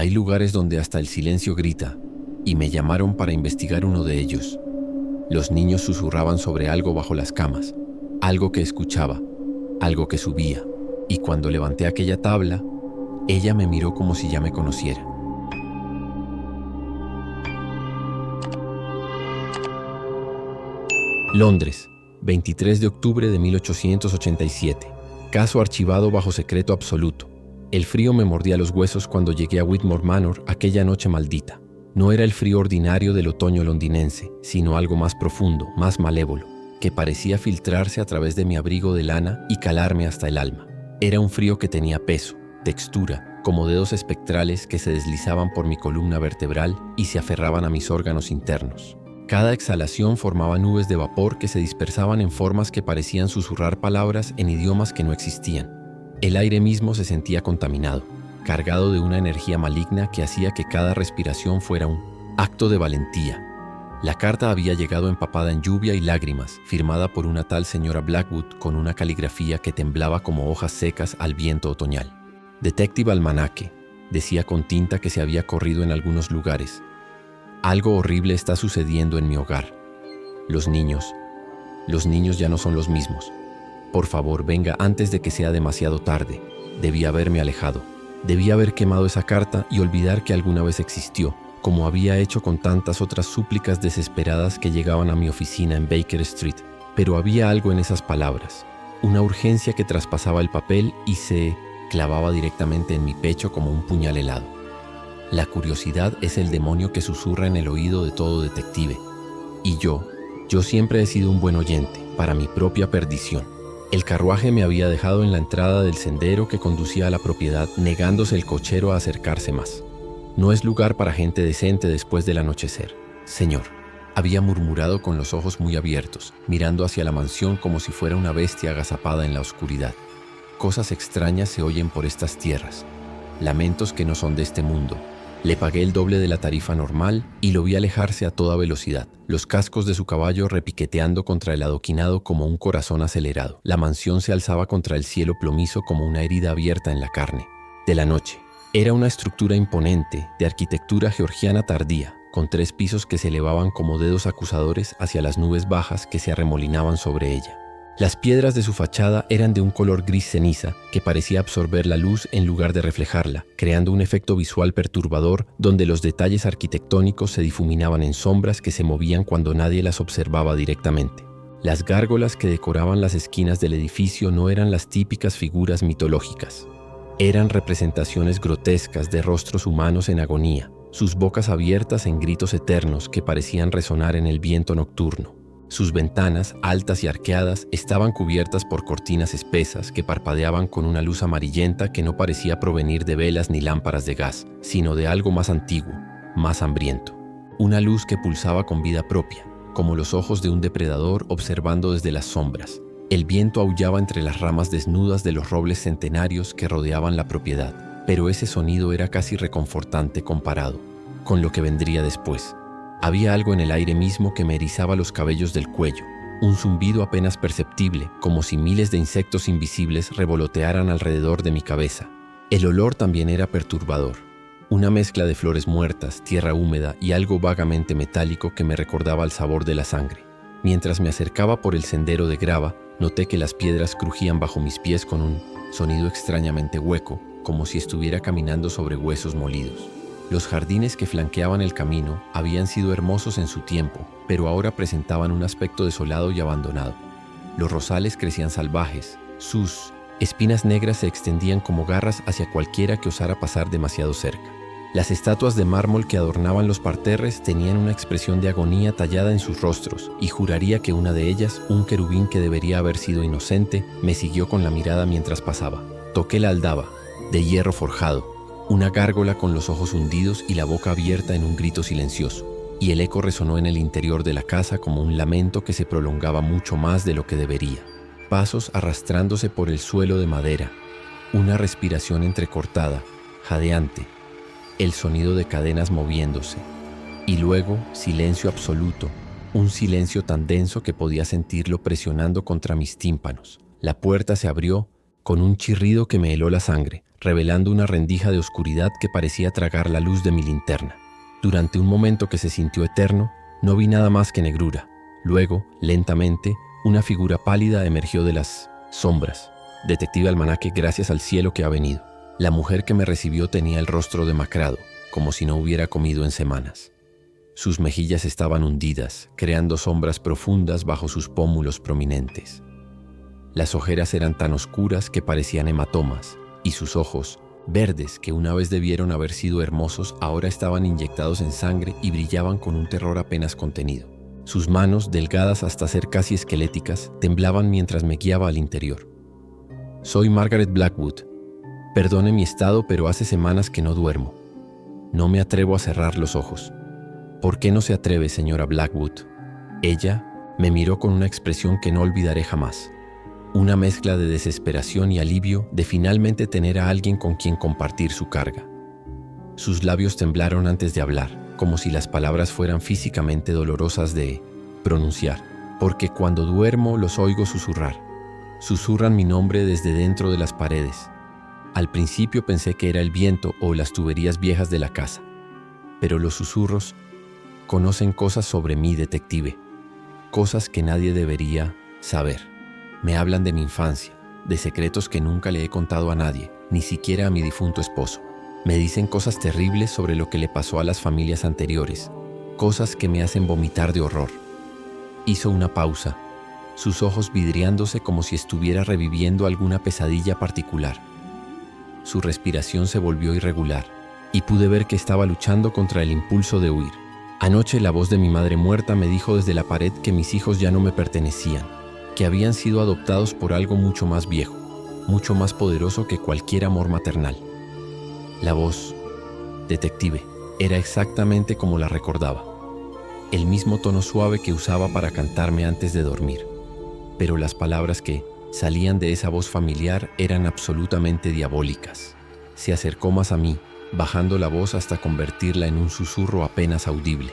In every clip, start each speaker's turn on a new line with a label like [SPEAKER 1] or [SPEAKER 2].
[SPEAKER 1] Hay lugares donde hasta el silencio grita, y me llamaron para investigar uno de ellos. Los niños susurraban sobre algo bajo las camas, algo que escuchaba, algo que subía, y cuando levanté aquella tabla, ella me miró como si ya me conociera. Londres, 23 de octubre de 1887. Caso archivado bajo secreto absoluto. El frío me mordía los huesos cuando llegué a Whitmore Manor aquella noche maldita. No era el frío ordinario del otoño londinense, sino algo más profundo, más malévolo, que parecía filtrarse a través de mi abrigo de lana y calarme hasta el alma. Era un frío que tenía peso, textura, como dedos espectrales que se deslizaban por mi columna vertebral y se aferraban a mis órganos internos. Cada exhalación formaba nubes de vapor que se dispersaban en formas que parecían susurrar palabras en idiomas que no existían. El aire mismo se sentía contaminado, cargado de una energía maligna que hacía que cada respiración fuera un acto de valentía. La carta había llegado empapada en lluvia y lágrimas, firmada por una tal señora Blackwood con una caligrafía que temblaba como hojas secas al viento otoñal. Detective Almanaque, decía con tinta que se había corrido en algunos lugares. Algo horrible está sucediendo en mi hogar. Los niños ya no son los mismos. Por favor, venga antes de que sea demasiado tarde. Debí haberme alejado. Debí haber quemado esa carta y olvidar que alguna vez existió, como había hecho con tantas otras súplicas desesperadas que llegaban a mi oficina en Baker Street. Pero había algo en esas palabras, una urgencia que traspasaba el papel y se clavaba directamente en mi pecho como un puñal helado. La curiosidad es el demonio que susurra en el oído de todo detective. Y yo siempre he sido un buen oyente, para mi propia perdición. El carruaje me había dejado en la entrada del sendero que conducía a la propiedad, negándose el cochero a acercarse más. No es lugar para gente decente después del anochecer. Señor, había murmurado con los ojos muy abiertos, mirando hacia la mansión como si fuera una bestia agazapada en la oscuridad. Cosas extrañas se oyen por estas tierras, lamentos que no son de este mundo. Le pagué el doble de la tarifa normal y lo vi alejarse a toda velocidad, los cascos de su caballo repiqueteando contra el adoquinado como un corazón acelerado. La mansión se alzaba contra el cielo plomizo como una herida abierta en la carne. De la noche. Era una estructura imponente, de arquitectura georgiana tardía, con 3 pisos que se elevaban como dedos acusadores hacia las nubes bajas que se arremolinaban sobre ella. Las piedras de su fachada eran de un color gris ceniza que parecía absorber la luz en lugar de reflejarla, creando un efecto visual perturbador donde los detalles arquitectónicos se difuminaban en sombras que se movían cuando nadie las observaba directamente. Las gárgolas que decoraban las esquinas del edificio no eran las típicas figuras mitológicas. Eran representaciones grotescas de rostros humanos en agonía, sus bocas abiertas en gritos eternos que parecían resonar en el viento nocturno. Sus ventanas, altas y arqueadas, estaban cubiertas por cortinas espesas que parpadeaban con una luz amarillenta que no parecía provenir de velas ni lámparas de gas, sino de algo más antiguo, más hambriento. Una luz que pulsaba con vida propia, como los ojos de un depredador observando desde las sombras. El viento aullaba entre las ramas desnudas de los robles centenarios que rodeaban la propiedad, pero ese sonido era casi reconfortante comparado con lo que vendría después. Había algo en el aire mismo que me erizaba los cabellos del cuello, un zumbido apenas perceptible, como si miles de insectos invisibles revolotearan alrededor de mi cabeza. El olor también era perturbador, una mezcla de flores muertas, tierra húmeda y algo vagamente metálico que me recordaba el sabor de la sangre. Mientras me acercaba por el sendero de grava, noté que las piedras crujían bajo mis pies con un sonido extrañamente hueco, como si estuviera caminando sobre huesos molidos. Los jardines que flanqueaban el camino habían sido hermosos en su tiempo, pero ahora presentaban un aspecto desolado y abandonado. Los rosales crecían salvajes, sus espinas negras se extendían como garras hacia cualquiera que osara pasar demasiado cerca. Las estatuas de mármol que adornaban los parterres tenían una expresión de agonía tallada en sus rostros, y juraría que una de ellas, un querubín que debería haber sido inocente, me siguió con la mirada mientras pasaba. Toqué la aldaba, de hierro forjado, una gárgola con los ojos hundidos y la boca abierta en un grito silencioso, y el eco resonó en el interior de la casa como un lamento que se prolongaba mucho más de lo que debería. Pasos arrastrándose por el suelo de madera, una respiración entrecortada, jadeante, el sonido de cadenas moviéndose, y luego silencio absoluto, un silencio tan denso que podía sentirlo presionando contra mis tímpanos. La puerta se abrió con un chirrido que me heló la sangre. revelando una rendija de oscuridad que parecía tragar la luz de mi linterna. Durante un momento que se sintió eterno, no vi nada más que negrura. Luego, lentamente, una figura pálida emergió de las sombras. Detective Almanaque, gracias al cielo que ha venido. La mujer que me recibió tenía el rostro demacrado, como si no hubiera comido en semanas. Sus mejillas estaban hundidas, creando sombras profundas bajo sus pómulos prominentes. Las ojeras eran tan oscuras que parecían hematomas, y sus ojos, verdes que una vez debieron haber sido hermosos, ahora estaban inyectados en sangre y brillaban con un terror apenas contenido. Sus manos, delgadas hasta ser casi esqueléticas, temblaban mientras me guiaba al interior. Soy Margaret Blackwood. Perdone mi estado, pero hace semanas que no duermo. No me atrevo a cerrar los ojos. ¿Por qué no se atreve, señora Blackwood? Ella me miró con una expresión que no olvidaré jamás. Una mezcla de desesperación y alivio de finalmente tener a alguien con quien compartir su carga. Sus labios temblaron antes de hablar, como si las palabras fueran físicamente dolorosas de pronunciar, porque cuando duermo los oigo susurrar. Susurran mi nombre desde dentro de las paredes. Al principio pensé que era el viento o las tuberías viejas de la casa, pero los susurros conocen cosas sobre mí, detective, cosas que nadie debería saber. Me hablan de mi infancia, de secretos que nunca le he contado a nadie, ni siquiera a mi difunto esposo. Me dicen cosas terribles sobre lo que le pasó a las familias anteriores, cosas que me hacen vomitar de horror. Hizo una pausa, sus ojos vidriándose como si estuviera reviviendo alguna pesadilla particular. Su respiración se volvió irregular, y pude ver que estaba luchando contra el impulso de huir. Anoche la voz de mi madre muerta me dijo desde la pared que mis hijos ya no me pertenecían, que habían sido adoptados por algo mucho más viejo, mucho más poderoso que cualquier amor maternal. La voz, detective, era exactamente como la recordaba. El mismo tono suave que usaba para cantarme antes de dormir. Pero las palabras que salían de esa voz familiar eran absolutamente diabólicas. Se acercó más a mí, bajando la voz hasta convertirla en un susurro apenas audible.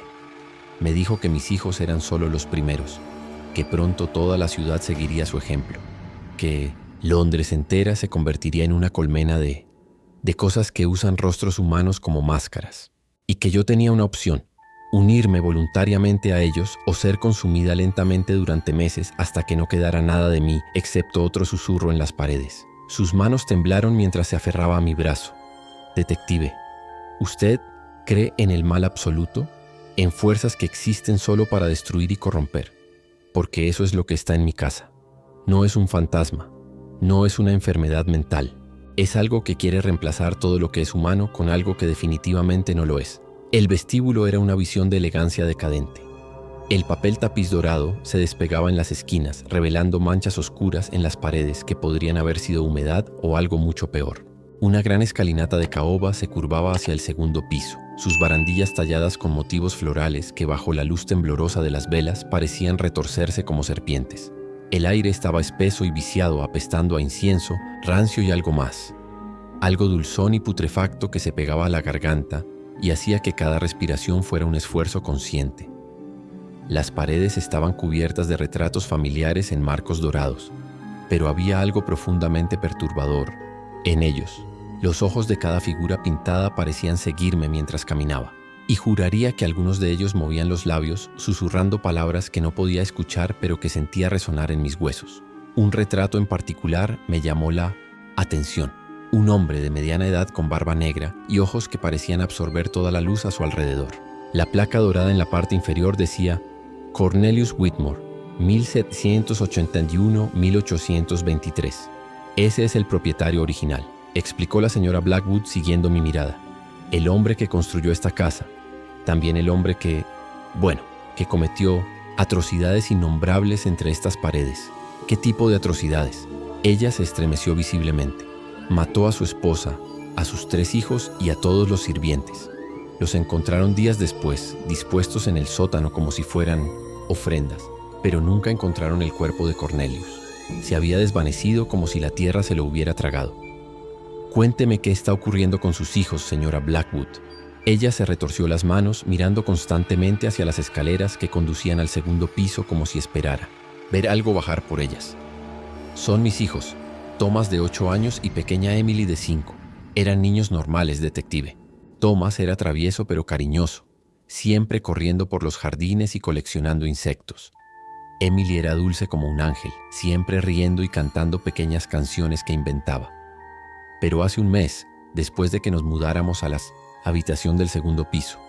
[SPEAKER 1] Me dijo que mis hijos eran solo los primeros, que pronto toda la ciudad seguiría su ejemplo, que Londres entera se convertiría en una colmena de cosas que usan rostros humanos como máscaras, y que yo tenía una opción: unirme voluntariamente a ellos o ser consumida lentamente durante meses hasta que no quedara nada de mí excepto otro susurro en las paredes. Sus manos temblaron mientras se aferraba a mi brazo. Detective, ¿usted cree en el mal absoluto? ¿En fuerzas que existen solo para destruir y corromper? Porque eso es lo que está en mi casa. No es un fantasma, no es una enfermedad mental. Es algo que quiere reemplazar todo lo que es humano con algo que definitivamente no lo es. El vestíbulo era una visión de elegancia decadente. El papel tapiz dorado se despegaba en las esquinas, revelando manchas oscuras en las paredes que podrían haber sido humedad o algo mucho peor. Una gran escalinata de caoba se curvaba hacia el segundo piso, sus barandillas talladas con motivos florales que bajo la luz temblorosa de las velas parecían retorcerse como serpientes. El aire estaba espeso y viciado, apestando a incienso, rancio y algo más. Algo dulzón y putrefacto que se pegaba a la garganta y hacía que cada respiración fuera un esfuerzo consciente. Las paredes estaban cubiertas de retratos familiares en marcos dorados, pero había algo profundamente perturbador en ellos. Los ojos de cada figura pintada parecían seguirme mientras caminaba, y juraría que algunos de ellos movían los labios, susurrando palabras que no podía escuchar pero que sentía resonar en mis huesos. Un retrato en particular me llamó la atención. Un hombre de mediana edad con barba negra y ojos que parecían absorber toda la luz a su alrededor. La placa dorada en la parte inferior decía Cornelius Whitmore, 1781-1823. Ese es el propietario original, explicó la señora Blackwood siguiendo mi mirada. El hombre que construyó esta casa, también el hombre que cometió atrocidades innombrables entre estas paredes. ¿Qué tipo de atrocidades? Ella se estremeció visiblemente. Mató a su esposa, a sus 3 hijos y a todos los sirvientes. Los encontraron días después, dispuestos en el sótano como si fueran ofrendas, pero nunca encontraron el cuerpo de Cornelius. Se había desvanecido como si la tierra se lo hubiera tragado. Cuénteme qué está ocurriendo con sus hijos, señora Blackwood. Ella se retorció las manos, mirando constantemente hacia las escaleras que conducían al segundo piso como si esperara ver algo bajar por ellas. Son mis hijos, Thomas de 8 años y pequeña Emily de 5. Eran niños normales, detective. Thomas era travieso pero cariñoso, siempre corriendo por los jardines y coleccionando insectos. Emily era dulce como un ángel, siempre riendo y cantando pequeñas canciones que inventaba. Pero hace un mes, después de que nos mudáramos a la habitación del segundo piso,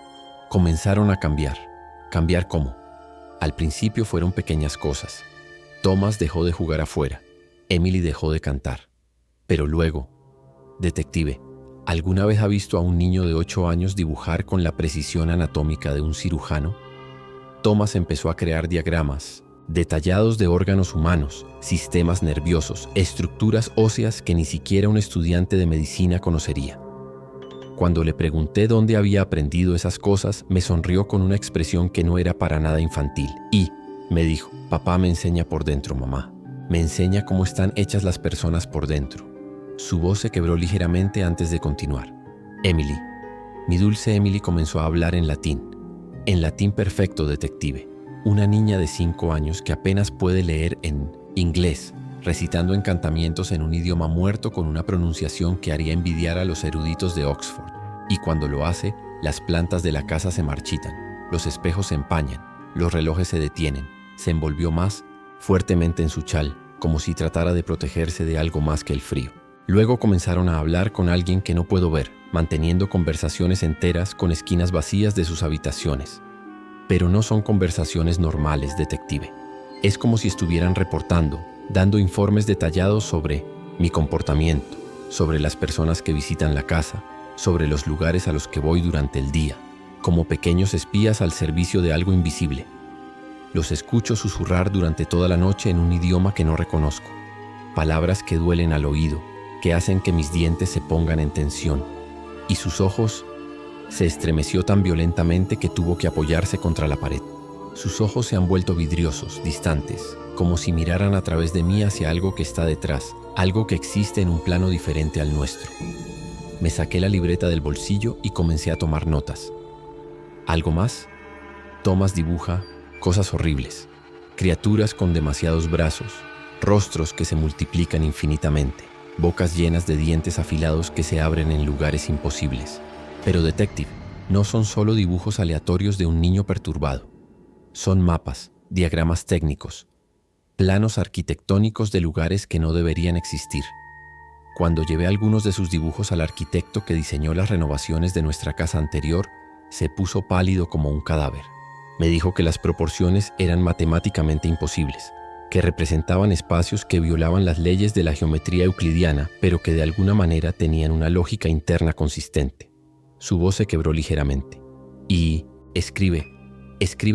[SPEAKER 1] comenzaron a cambiar. ¿Cambiar cómo? Al principio fueron pequeñas cosas. Thomas dejó de jugar afuera. Emily dejó de cantar. Pero luego, detective, ¿alguna vez ha visto a un niño de 8 años dibujar con la precisión anatómica de un cirujano? Thomas empezó a crear diagramas detallados de órganos humanos, sistemas nerviosos, estructuras óseas que ni siquiera un estudiante de medicina conocería. Cuando le pregunté dónde había aprendido esas cosas, me sonrió con una expresión que no era para nada infantil y me dijo: papá me enseña por dentro, mamá. Me enseña cómo están hechas las personas por dentro. Su voz se quebró ligeramente antes de continuar. Emily. Mi dulce Emily comenzó a hablar en latín perfecto, detective. Una niña de 5 años que apenas puede leer en inglés, recitando encantamientos en un idioma muerto con una pronunciación que haría envidiar a los eruditos de Oxford. Y cuando lo hace, las plantas de la casa se marchitan, los espejos se empañan, los relojes se detienen. Se envolvió más fuertemente en su chal, como si tratara de protegerse de algo más que el frío. Luego comenzaron a hablar con alguien que no puedo ver, manteniendo conversaciones enteras con esquinas vacías de sus habitaciones. Pero no son conversaciones normales, detective. Es como si estuvieran reportando, dando informes detallados sobre mi comportamiento, sobre las personas que visitan la casa, sobre los lugares a los que voy durante el día, como pequeños espías al servicio de algo invisible. Los escucho susurrar durante toda la noche en un idioma que no reconozco, palabras que duelen al oído, que hacen que mis dientes se pongan en tensión, y sus ojos se estremeció tan violentamente que tuvo que apoyarse contra la pared. Sus ojos se han vuelto vidriosos, distantes, como si miraran a través de mí hacia algo que está detrás, algo que existe en un plano diferente al nuestro. Me saqué la libreta del bolsillo y comencé a tomar notas. ¿Algo más? Thomas dibuja cosas horribles, criaturas con demasiados brazos, rostros que se multiplican infinitamente, bocas llenas de dientes afilados que se abren en lugares imposibles. Pero, detective, no son solo dibujos aleatorios de un niño perturbado. Son mapas, diagramas técnicos, planos arquitectónicos de lugares que no deberían existir. Cuando llevé algunos de sus dibujos al arquitecto que diseñó las renovaciones de nuestra casa anterior, se puso pálido como un cadáver. Me dijo que las proporciones eran matemáticamente imposibles, que representaban espacios que violaban las leyes de la geometría euclidiana, pero que de alguna manera tenían una lógica interna consistente. Su voz se quebró ligeramente. Y escribe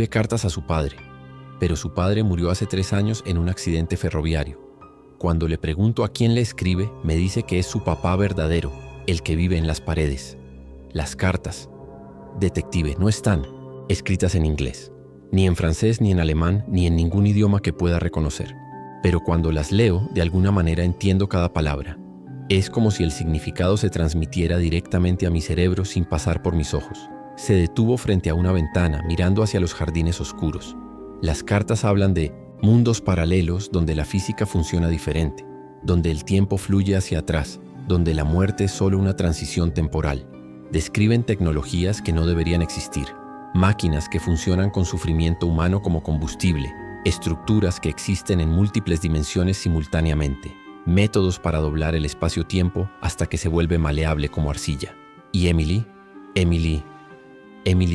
[SPEAKER 1] cartas a su padre, pero su padre murió hace 3 años en un accidente ferroviario. Cuando le pregunto a quién le escribe, me dice que es su papá verdadero, el que vive en las paredes. Las cartas, detective, no están escritas en inglés, ni en francés, ni en alemán, ni en ningún idioma que pueda reconocer. Pero cuando las leo, de alguna manera entiendo cada palabra. Es como si el significado se transmitiera directamente a mi cerebro sin pasar por mis ojos. Se detuvo frente a una ventana, mirando hacia los jardines oscuros. Las cartas hablan de mundos paralelos donde la física funciona diferente, donde el tiempo fluye hacia atrás, donde la muerte es solo una transición temporal. Describen tecnologías que no deberían existir, máquinas que funcionan con sufrimiento humano como combustible, estructuras que existen en múltiples dimensiones simultáneamente, métodos para doblar el espacio-tiempo hasta que se vuelve maleable como arcilla. Y Emily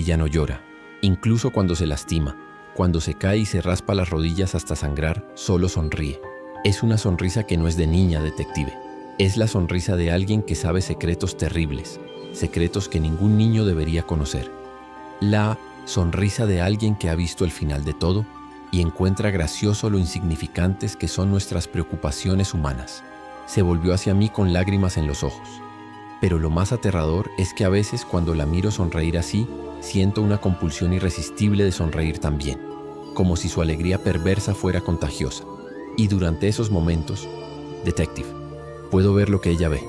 [SPEAKER 1] ya no llora, incluso cuando se lastima, cuando se cae y se raspa las rodillas hasta sangrar, solo sonríe. Es una sonrisa que no es de niña, detective. Es la sonrisa de alguien que sabe secretos terribles, secretos que ningún niño debería conocer. La sonrisa de alguien que ha visto el final de todo y encuentra gracioso lo insignificantes que son nuestras preocupaciones humanas. Se volvió hacia mí con lágrimas en los ojos. Pero lo más aterrador es que a veces cuando la miro sonreír así, siento una compulsión irresistible de sonreír también, como si su alegría perversa fuera contagiosa. Y durante esos momentos, detective, puedo ver lo que ella ve.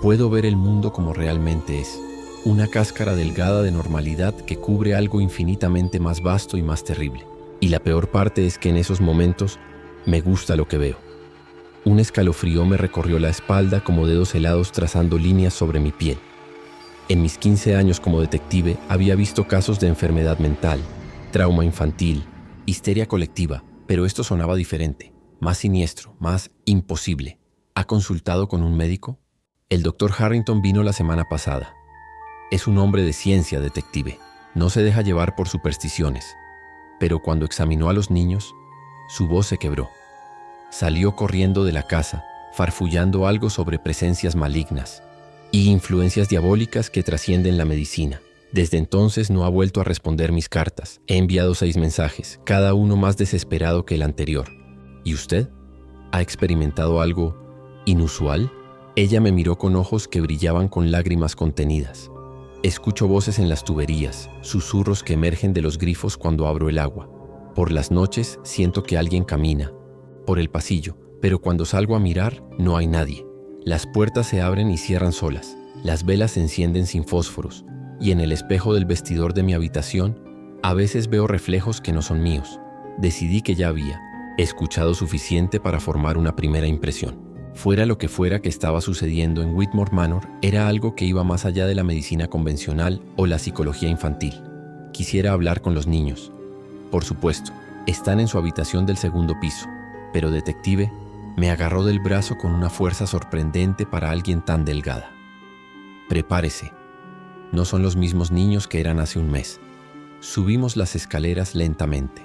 [SPEAKER 1] Puedo ver el mundo como realmente es. Una cáscara delgada de normalidad que cubre algo infinitamente más vasto y más terrible. Y la peor parte es que en esos momentos me gusta lo que veo. Un escalofrío me recorrió la espalda como dedos helados trazando líneas sobre mi piel. En mis 15 años como detective había visto casos de enfermedad mental, trauma infantil, histeria colectiva, pero esto sonaba diferente, más siniestro, más imposible. ¿Ha consultado con un médico? El doctor Harrington vino la semana pasada. Es un hombre de ciencia, detective. No se deja llevar por supersticiones. Pero cuando examinó a los niños, su voz se quebró. Salió corriendo de la casa, farfullando algo sobre presencias malignas y influencias diabólicas que trascienden la medicina. Desde entonces no ha vuelto a responder mis cartas. He enviado 6 mensajes, cada uno más desesperado que el anterior. ¿Y usted? ¿Ha experimentado algo inusual? Ella me miró con ojos que brillaban con lágrimas contenidas. Escucho voces en las tuberías, susurros que emergen de los grifos cuando abro el agua. Por las noches siento que alguien camina por el pasillo, pero cuando salgo a mirar no hay nadie. Las puertas se abren y cierran solas, las velas se encienden sin fósforos, y en el espejo del vestidor de mi habitación a veces veo reflejos que no son míos. Decidí que ya había escuchado suficiente para formar una primera impresión. Fuera lo que fuera que estaba sucediendo en Whitmore Manor, era algo que iba más allá de la medicina convencional o la psicología infantil. Quisiera hablar con los niños. Por supuesto, están en su habitación del segundo piso, pero detective me agarró del brazo con una fuerza sorprendente para alguien tan delgada. Prepárese. No son los mismos niños que eran hace un mes. Subimos las escaleras lentamente.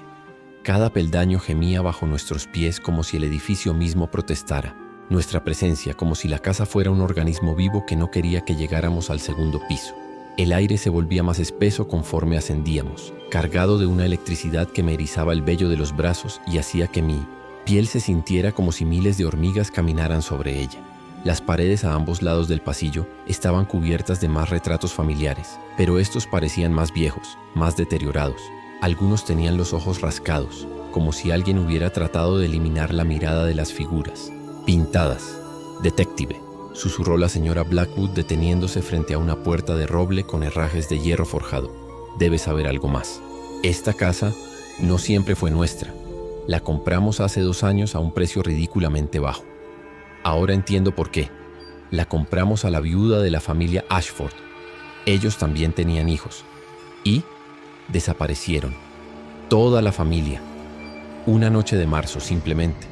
[SPEAKER 1] Cada peldaño gemía bajo nuestros pies como si el edificio mismo protestara. Nuestra presencia, como si la casa fuera un organismo vivo que no quería que llegáramos al segundo piso. El aire se volvía más espeso conforme ascendíamos, cargado de una electricidad que me erizaba el vello de los brazos y hacía que mi piel se sintiera como si miles de hormigas caminaran sobre ella. Las paredes a ambos lados del pasillo estaban cubiertas de más retratos familiares, pero estos parecían más viejos, más deteriorados. Algunos tenían los ojos rascados, como si alguien hubiera tratado de eliminar la mirada de las figuras. Pintadas. Detective, susurró la señora Blackwood deteniéndose frente a una puerta de roble con herrajes de hierro forjado. Debe saber algo más. Esta casa no siempre fue nuestra. La compramos hace 2 años a un precio ridículamente bajo. Ahora entiendo por qué. La compramos a la viuda de la familia Ashford. Ellos también tenían hijos. Y desaparecieron. Toda la familia. Una noche de marzo, simplemente.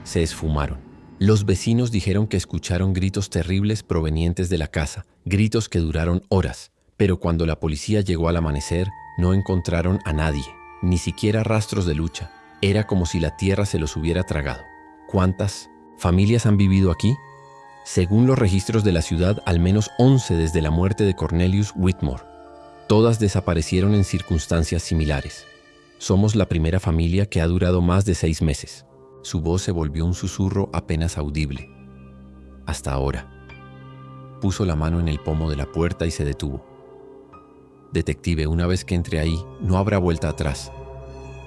[SPEAKER 1] Se esfumaron. Los vecinos dijeron que escucharon gritos terribles provenientes de la casa, gritos que duraron horas, pero cuando la policía llegó al amanecer, no encontraron a nadie, ni siquiera rastros de lucha. Era como si la tierra se los hubiera tragado. ¿Cuántas familias han vivido aquí? Según los registros de la ciudad, al menos 11 desde la muerte de Cornelius Whitmore. Todas desaparecieron en circunstancias similares. Somos la primera familia que ha durado más de 6 meses. Su voz se volvió un susurro apenas audible. Hasta ahora. Puso la mano en el pomo de la puerta y se detuvo. Detective, una vez que entre ahí, no habrá vuelta atrás.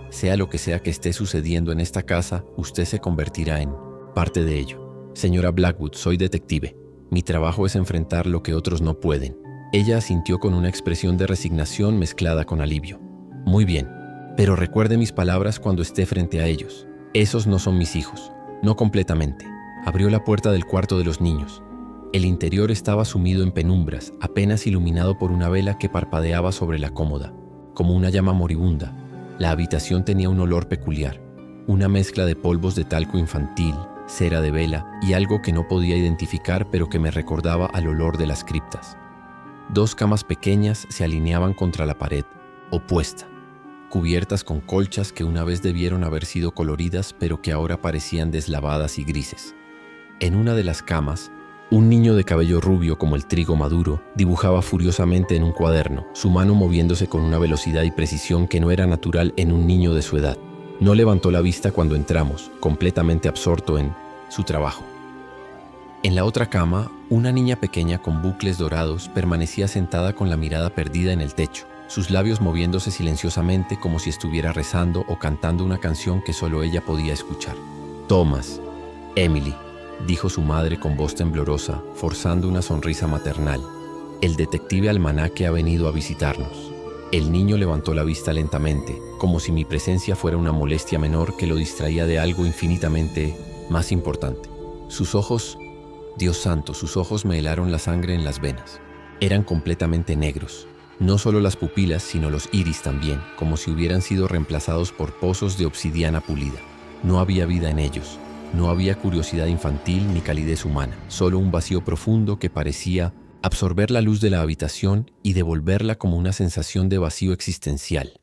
[SPEAKER 1] Sea lo que sea que esté sucediendo en esta casa, usted se convertirá en parte de ello. Señora Blackwood, soy detective. Mi trabajo es enfrentar lo que otros no pueden. Ella asintió con una expresión de resignación mezclada con alivio. Muy bien, pero recuerde mis palabras cuando esté frente a ellos. Esos no son mis hijos, no completamente. Abrió la puerta del cuarto de los niños. El interior estaba sumido en penumbras, apenas iluminado por una vela que parpadeaba sobre la cómoda, como una llama moribunda. La habitación tenía un olor peculiar, una mezcla de polvos de talco infantil, cera de vela y algo que no podía identificar pero que me recordaba al olor de las criptas. 2 camas pequeñas se alineaban contra la pared, opuesta, cubiertas con colchas que una vez debieron haber sido coloridas pero que ahora parecían deslavadas y grises. En una de las camas, un niño de cabello rubio como el trigo maduro dibujaba furiosamente en un cuaderno, su mano moviéndose con una velocidad y precisión que no era natural en un niño de su edad. No levantó la vista cuando entramos, completamente absorto en su trabajo. En la otra cama, una niña pequeña con bucles dorados permanecía sentada con la mirada perdida en el techo, sus labios moviéndose silenciosamente como si estuviera rezando o cantando una canción que solo ella podía escuchar. Thomas, Emily, dijo su madre con voz temblorosa, forzando una sonrisa maternal. El detective almanaque ha venido a visitarnos. El niño levantó la vista lentamente, como si mi presencia fuera una molestia menor que lo distraía de algo infinitamente Más importante, sus ojos, Dios santo, sus ojos me helaron la sangre en las venas. Eran completamente negros. No solo las pupilas, sino los iris también, como si hubieran sido reemplazados por pozos de obsidiana pulida. No había vida en ellos. No había curiosidad infantil ni calidez humana, solo un vacío profundo que parecía absorber la luz de la habitación y devolverla como una sensación de vacío existencial.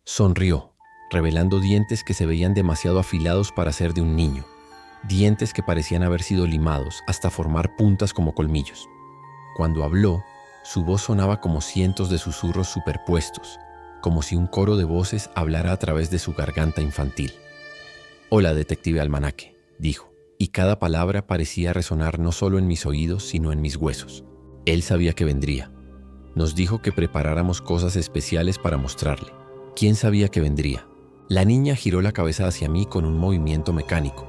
[SPEAKER 1] Sonrió, revelando dientes que se veían demasiado afilados para ser de un niño, dientes que parecían haber sido limados hasta formar puntas como colmillos. Cuando habló, su voz sonaba como cientos de susurros superpuestos, como si un coro de voces hablara a través de su garganta infantil. «Hola, detective Almanaque», dijo, y cada palabra parecía resonar no solo en mis oídos, sino en mis huesos. Él sabía que vendría. Nos dijo que preparáramos cosas especiales para mostrarle. ¿Quién sabía que vendría? La niña giró la cabeza hacia mí con un movimiento mecánico,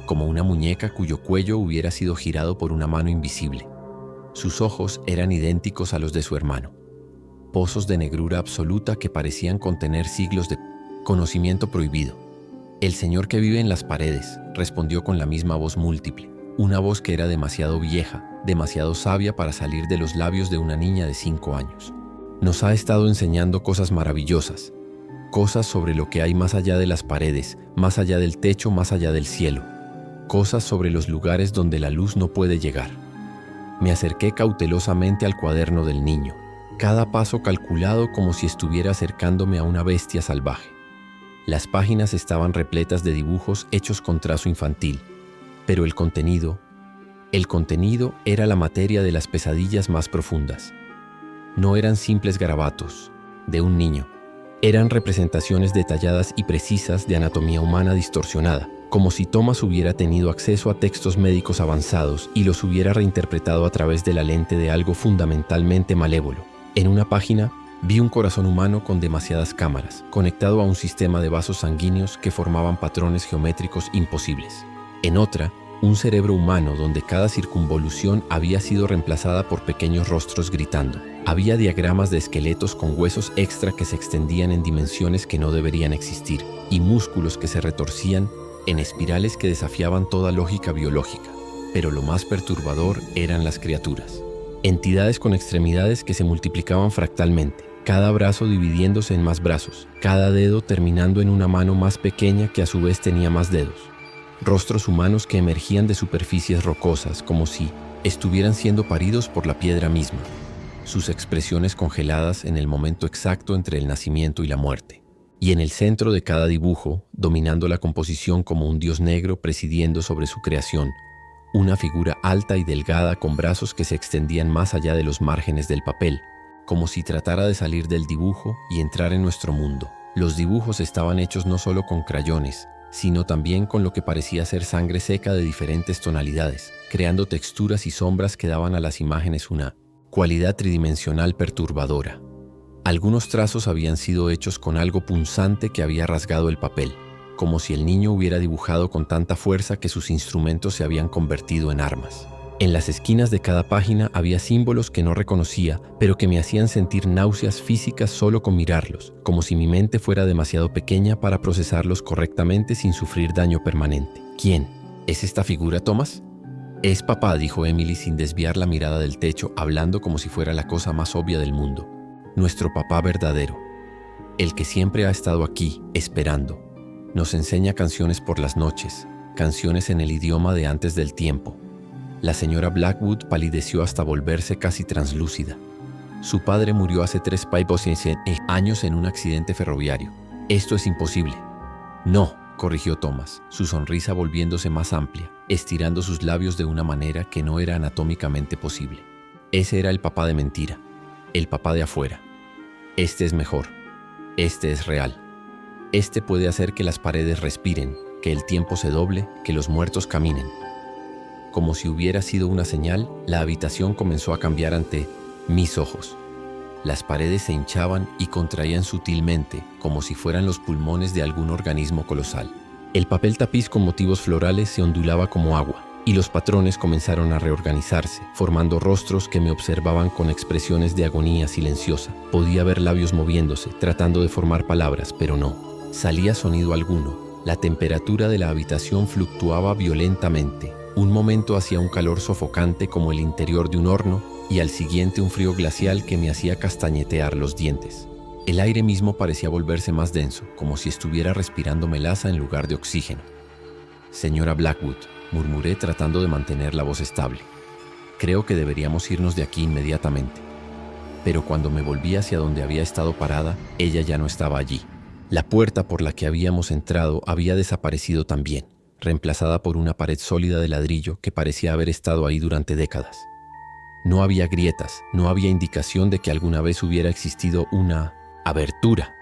[SPEAKER 1] como una muñeca cuyo cuello hubiera sido girado por una mano invisible. Sus ojos eran idénticos a los de su hermano, pozos de negrura absoluta que parecían contener siglos de conocimiento prohibido. «El señor que vive en las paredes», respondió con la misma voz múltiple, una voz que era demasiado vieja, demasiado sabia para salir de los labios de una niña de 5 años. «Nos ha estado enseñando cosas maravillosas, cosas sobre lo que hay más allá de las paredes, más allá del techo, más allá del cielo, cosas sobre los lugares donde la luz no puede llegar». Me acerqué cautelosamente al cuaderno del niño, cada paso calculado como si estuviera acercándome a una bestia salvaje. Las páginas estaban repletas de dibujos hechos con trazo infantil, pero el contenido era la materia de las pesadillas más profundas. No eran simples garabatos de un niño, eran representaciones detalladas y precisas de anatomía humana distorsionada, como si Thomas hubiera tenido acceso a textos médicos avanzados y los hubiera reinterpretado a través de la lente de algo fundamentalmente malévolo. En una página vi un corazón humano con demasiadas cámaras, conectado a un sistema de vasos sanguíneos que formaban patrones geométricos imposibles. En otra, un cerebro humano donde cada circunvolución había sido reemplazada por pequeños rostros gritando. Había diagramas de esqueletos con huesos extra que se extendían en dimensiones que no deberían existir, y músculos que se retorcían en espirales que desafiaban toda lógica biológica. Pero lo más perturbador eran las criaturas. Entidades con extremidades que se multiplicaban fractalmente, cada brazo dividiéndose en más brazos, cada dedo terminando en una mano más pequeña que a su vez tenía más dedos. Rostros humanos que emergían de superficies rocosas como si estuvieran siendo paridos por la piedra misma, sus expresiones congeladas en el momento exacto entre el nacimiento y la muerte. Y en el centro de cada dibujo, dominando la composición como un dios negro presidiendo sobre su creación, una figura alta y delgada con brazos que se extendían más allá de los márgenes del papel, como si tratara de salir del dibujo y entrar en nuestro mundo. Los dibujos estaban hechos no solo con crayones, sino también con lo que parecía ser sangre seca de diferentes tonalidades, creando texturas y sombras que daban a las imágenes una cualidad tridimensional perturbadora. Algunos trazos habían sido hechos con algo punzante que había rasgado el papel, como si el niño hubiera dibujado con tanta fuerza que sus instrumentos se habían convertido en armas. En las esquinas de cada página había símbolos que no reconocía, pero que me hacían sentir náuseas físicas solo con mirarlos, como si mi mente fuera demasiado pequeña para procesarlos correctamente sin sufrir daño permanente. ¿Quién? ¿Es esta figura, Thomas? «Es papá», dijo Emily sin desviar la mirada del techo, hablando como si fuera la cosa más obvia del mundo. «Nuestro papá verdadero, el que siempre ha estado aquí, esperando. Nos enseña canciones por las noches, canciones en el idioma de antes del tiempo». La señora Blackwood palideció hasta volverse casi translúcida. Su padre murió hace 3 años en un accidente ferroviario. «Esto es imposible». «No», corrigió Thomas, su sonrisa volviéndose más amplia, estirando sus labios de una manera que no era anatómicamente posible. «Ese era el papá de mentira, el papá de afuera. Este es mejor. Este es real. Este puede hacer que las paredes respiren, que el tiempo se doble, que los muertos caminen». Como si hubiera sido una señal, la habitación comenzó a cambiar ante mis ojos. Las paredes se hinchaban y contraían sutilmente, como si fueran los pulmones de algún organismo colosal. El papel tapiz con motivos florales se ondulaba como agua, y los patrones comenzaron a reorganizarse, formando rostros que me observaban con expresiones de agonía silenciosa. Podía ver labios moviéndose, tratando de formar palabras, pero no. Salía sonido alguno, La temperatura de la habitación fluctuaba violentamente. Un momento hacía un calor sofocante como el interior de un horno y al siguiente un frío glacial que me hacía castañetear los dientes. El aire mismo parecía volverse más denso, como si estuviera respirando melaza en lugar de oxígeno. Señora Blackwood, murmuré tratando de mantener la voz estable. Creo que deberíamos irnos de aquí inmediatamente. Pero cuando me volví hacia donde había estado parada, ella ya no estaba allí. La puerta por la que habíamos entrado había desaparecido también, reemplazada por una pared sólida de ladrillo que parecía haber estado ahí durante décadas. No había grietas, no había indicación de que alguna vez hubiera existido una abertura.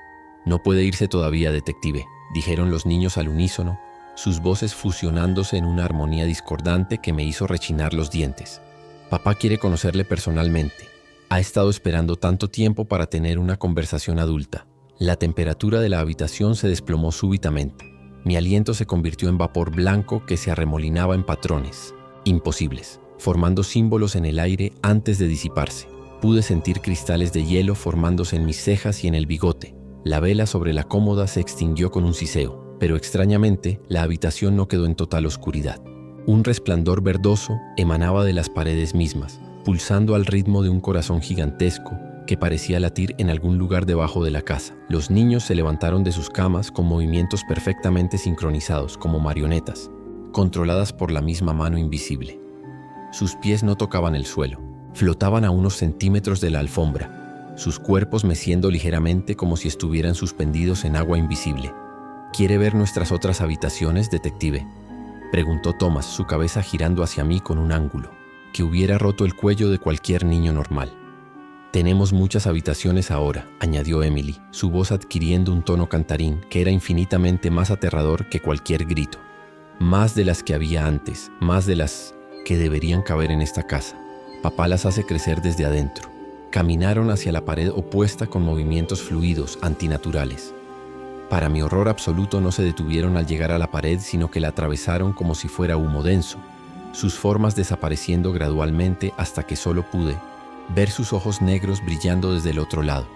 [SPEAKER 1] No puede irse todavía, detective, dijeron los niños al unísono, sus voces fusionándose en una armonía discordante que me hizo rechinar los dientes. Papá quiere conocerle personalmente. Ha estado esperando tanto tiempo para tener una conversación adulta. La temperatura de la habitación se desplomó súbitamente. Mi aliento se convirtió en vapor blanco que se arremolinaba en patrones imposibles, formando símbolos en el aire antes de disiparse. Pude sentir cristales de hielo formándose en mis cejas y en el bigote. La vela sobre la cómoda se extinguió con un siseo, pero extrañamente la habitación no quedó en total oscuridad. Un resplandor verdoso emanaba de las paredes mismas, pulsando al ritmo de un corazón gigantesco que parecía latir en algún lugar debajo de la casa. Los niños se levantaron de sus camas con movimientos perfectamente sincronizados, como marionetas, controladas por la misma mano invisible. Sus pies no tocaban el suelo, flotaban a unos centímetros de la alfombra, sus cuerpos meciendo ligeramente como si estuvieran suspendidos en agua invisible. ¿Quiere ver nuestras otras habitaciones, detective?, preguntó Thomas, su cabeza girando hacia mí con un ángulo que hubiera roto el cuello de cualquier niño normal. Tenemos muchas habitaciones ahora, añadió Emily, su voz adquiriendo un tono cantarín que era infinitamente más aterrador que cualquier grito. Más de las que había antes, más de las que deberían caber en esta casa. Papá las hace crecer desde adentro. Caminaron hacia la pared opuesta con movimientos fluidos, antinaturales. Para mi horror absoluto no se detuvieron al llegar a la pared, sino que la atravesaron como si fuera humo denso, sus formas desapareciendo gradualmente hasta que solo pude ver sus ojos negros brillando desde el otro lado.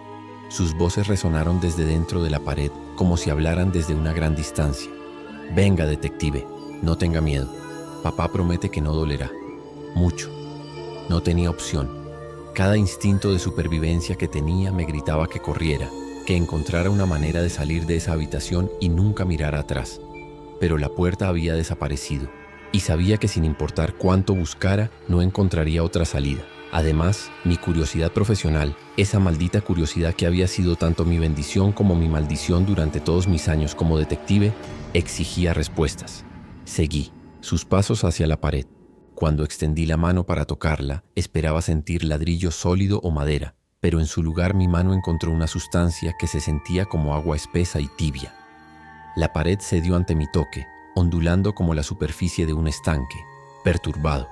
[SPEAKER 1] Sus voces resonaron desde dentro de la pared, como si hablaran desde una gran distancia. Venga, detective, no tenga miedo. Papá promete que no dolerá. Mucho. No tenía opción. Cada instinto de supervivencia que tenía me gritaba que corriera, que encontrara una manera de salir de esa habitación y nunca mirara atrás. Pero la puerta había desaparecido, y sabía que sin importar cuánto buscara, no encontraría otra salida. Además, mi curiosidad profesional, esa maldita curiosidad que había sido tanto mi bendición como mi maldición durante todos mis años como detective, exigía respuestas. Seguí sus pasos hacia la pared. Cuando extendí la mano para tocarla, esperaba sentir ladrillo sólido o madera, pero en su lugar mi mano encontró una sustancia que se sentía como agua espesa y tibia. La pared cedió ante mi toque, ondulando como la superficie de un estanque. Perturbado,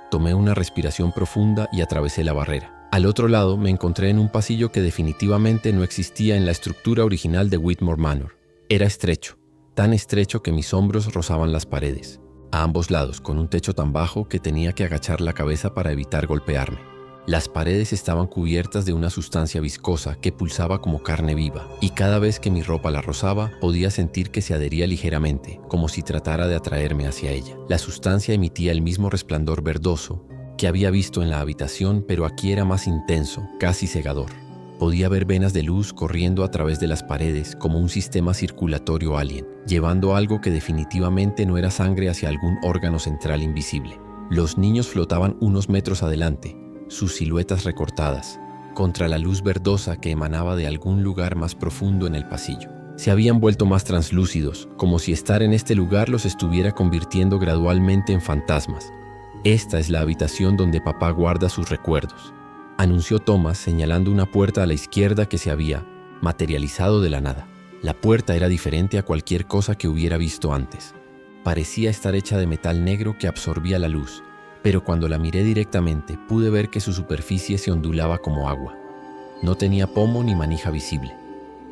[SPEAKER 1] tomé una respiración profunda y atravesé la barrera. Al otro lado me encontré en un pasillo que definitivamente no existía en la estructura original de Whitmore Manor. Era estrecho, tan estrecho que mis hombros rozaban las paredes, a ambos lados, con un techo tan bajo que tenía que agachar la cabeza para evitar golpearme. Las paredes estaban cubiertas de una sustancia viscosa que pulsaba como carne viva, y cada vez que mi ropa la rozaba, podía sentir que se adhería ligeramente, como si tratara de atraerme hacia ella. La sustancia emitía el mismo resplandor verdoso que había visto en la habitación, pero aquí era más intenso, casi cegador. Podía ver venas de luz corriendo a través de las paredes como un sistema circulatorio alien, llevando algo que definitivamente no era sangre hacia algún órgano central invisible. Los niños flotaban unos metros adelante, sus siluetas recortadas, contra la luz verdosa que emanaba de algún lugar más profundo en el pasillo. Se habían vuelto más translúcidos, como si estar en este lugar los estuviera convirtiendo gradualmente en fantasmas. Esta es la habitación donde papá guarda sus recuerdos, anunció Thomas señalando una puerta a la izquierda que se había materializado de la nada. La puerta era diferente a cualquier cosa que hubiera visto antes. Parecía estar hecha de metal negro que absorbía la luz, pero cuando la miré directamente pude ver que su superficie se ondulaba como agua. No tenía pomo ni manija visible,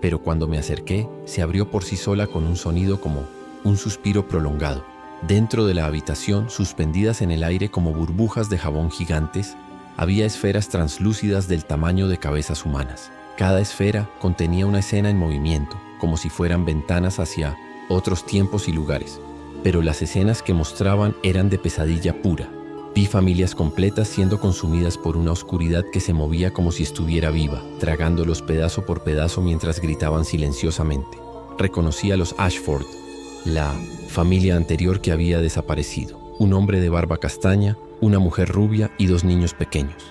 [SPEAKER 1] pero cuando me acerqué se abrió por sí sola con un sonido como un suspiro prolongado. Dentro de la habitación, suspendidas en el aire como burbujas de jabón gigantes, había esferas translúcidas del tamaño de cabezas humanas. Cada esfera contenía una escena en movimiento, como si fueran ventanas hacia otros tiempos y lugares, pero las escenas que mostraban eran de pesadilla pura. Vi familias completas siendo consumidas por una oscuridad que se movía como si estuviera viva, tragándolos pedazo por pedazo mientras gritaban silenciosamente. Reconocí a los Ashford, la familia anterior que había desaparecido. Un hombre de barba castaña, una mujer rubia y 2 niños pequeños.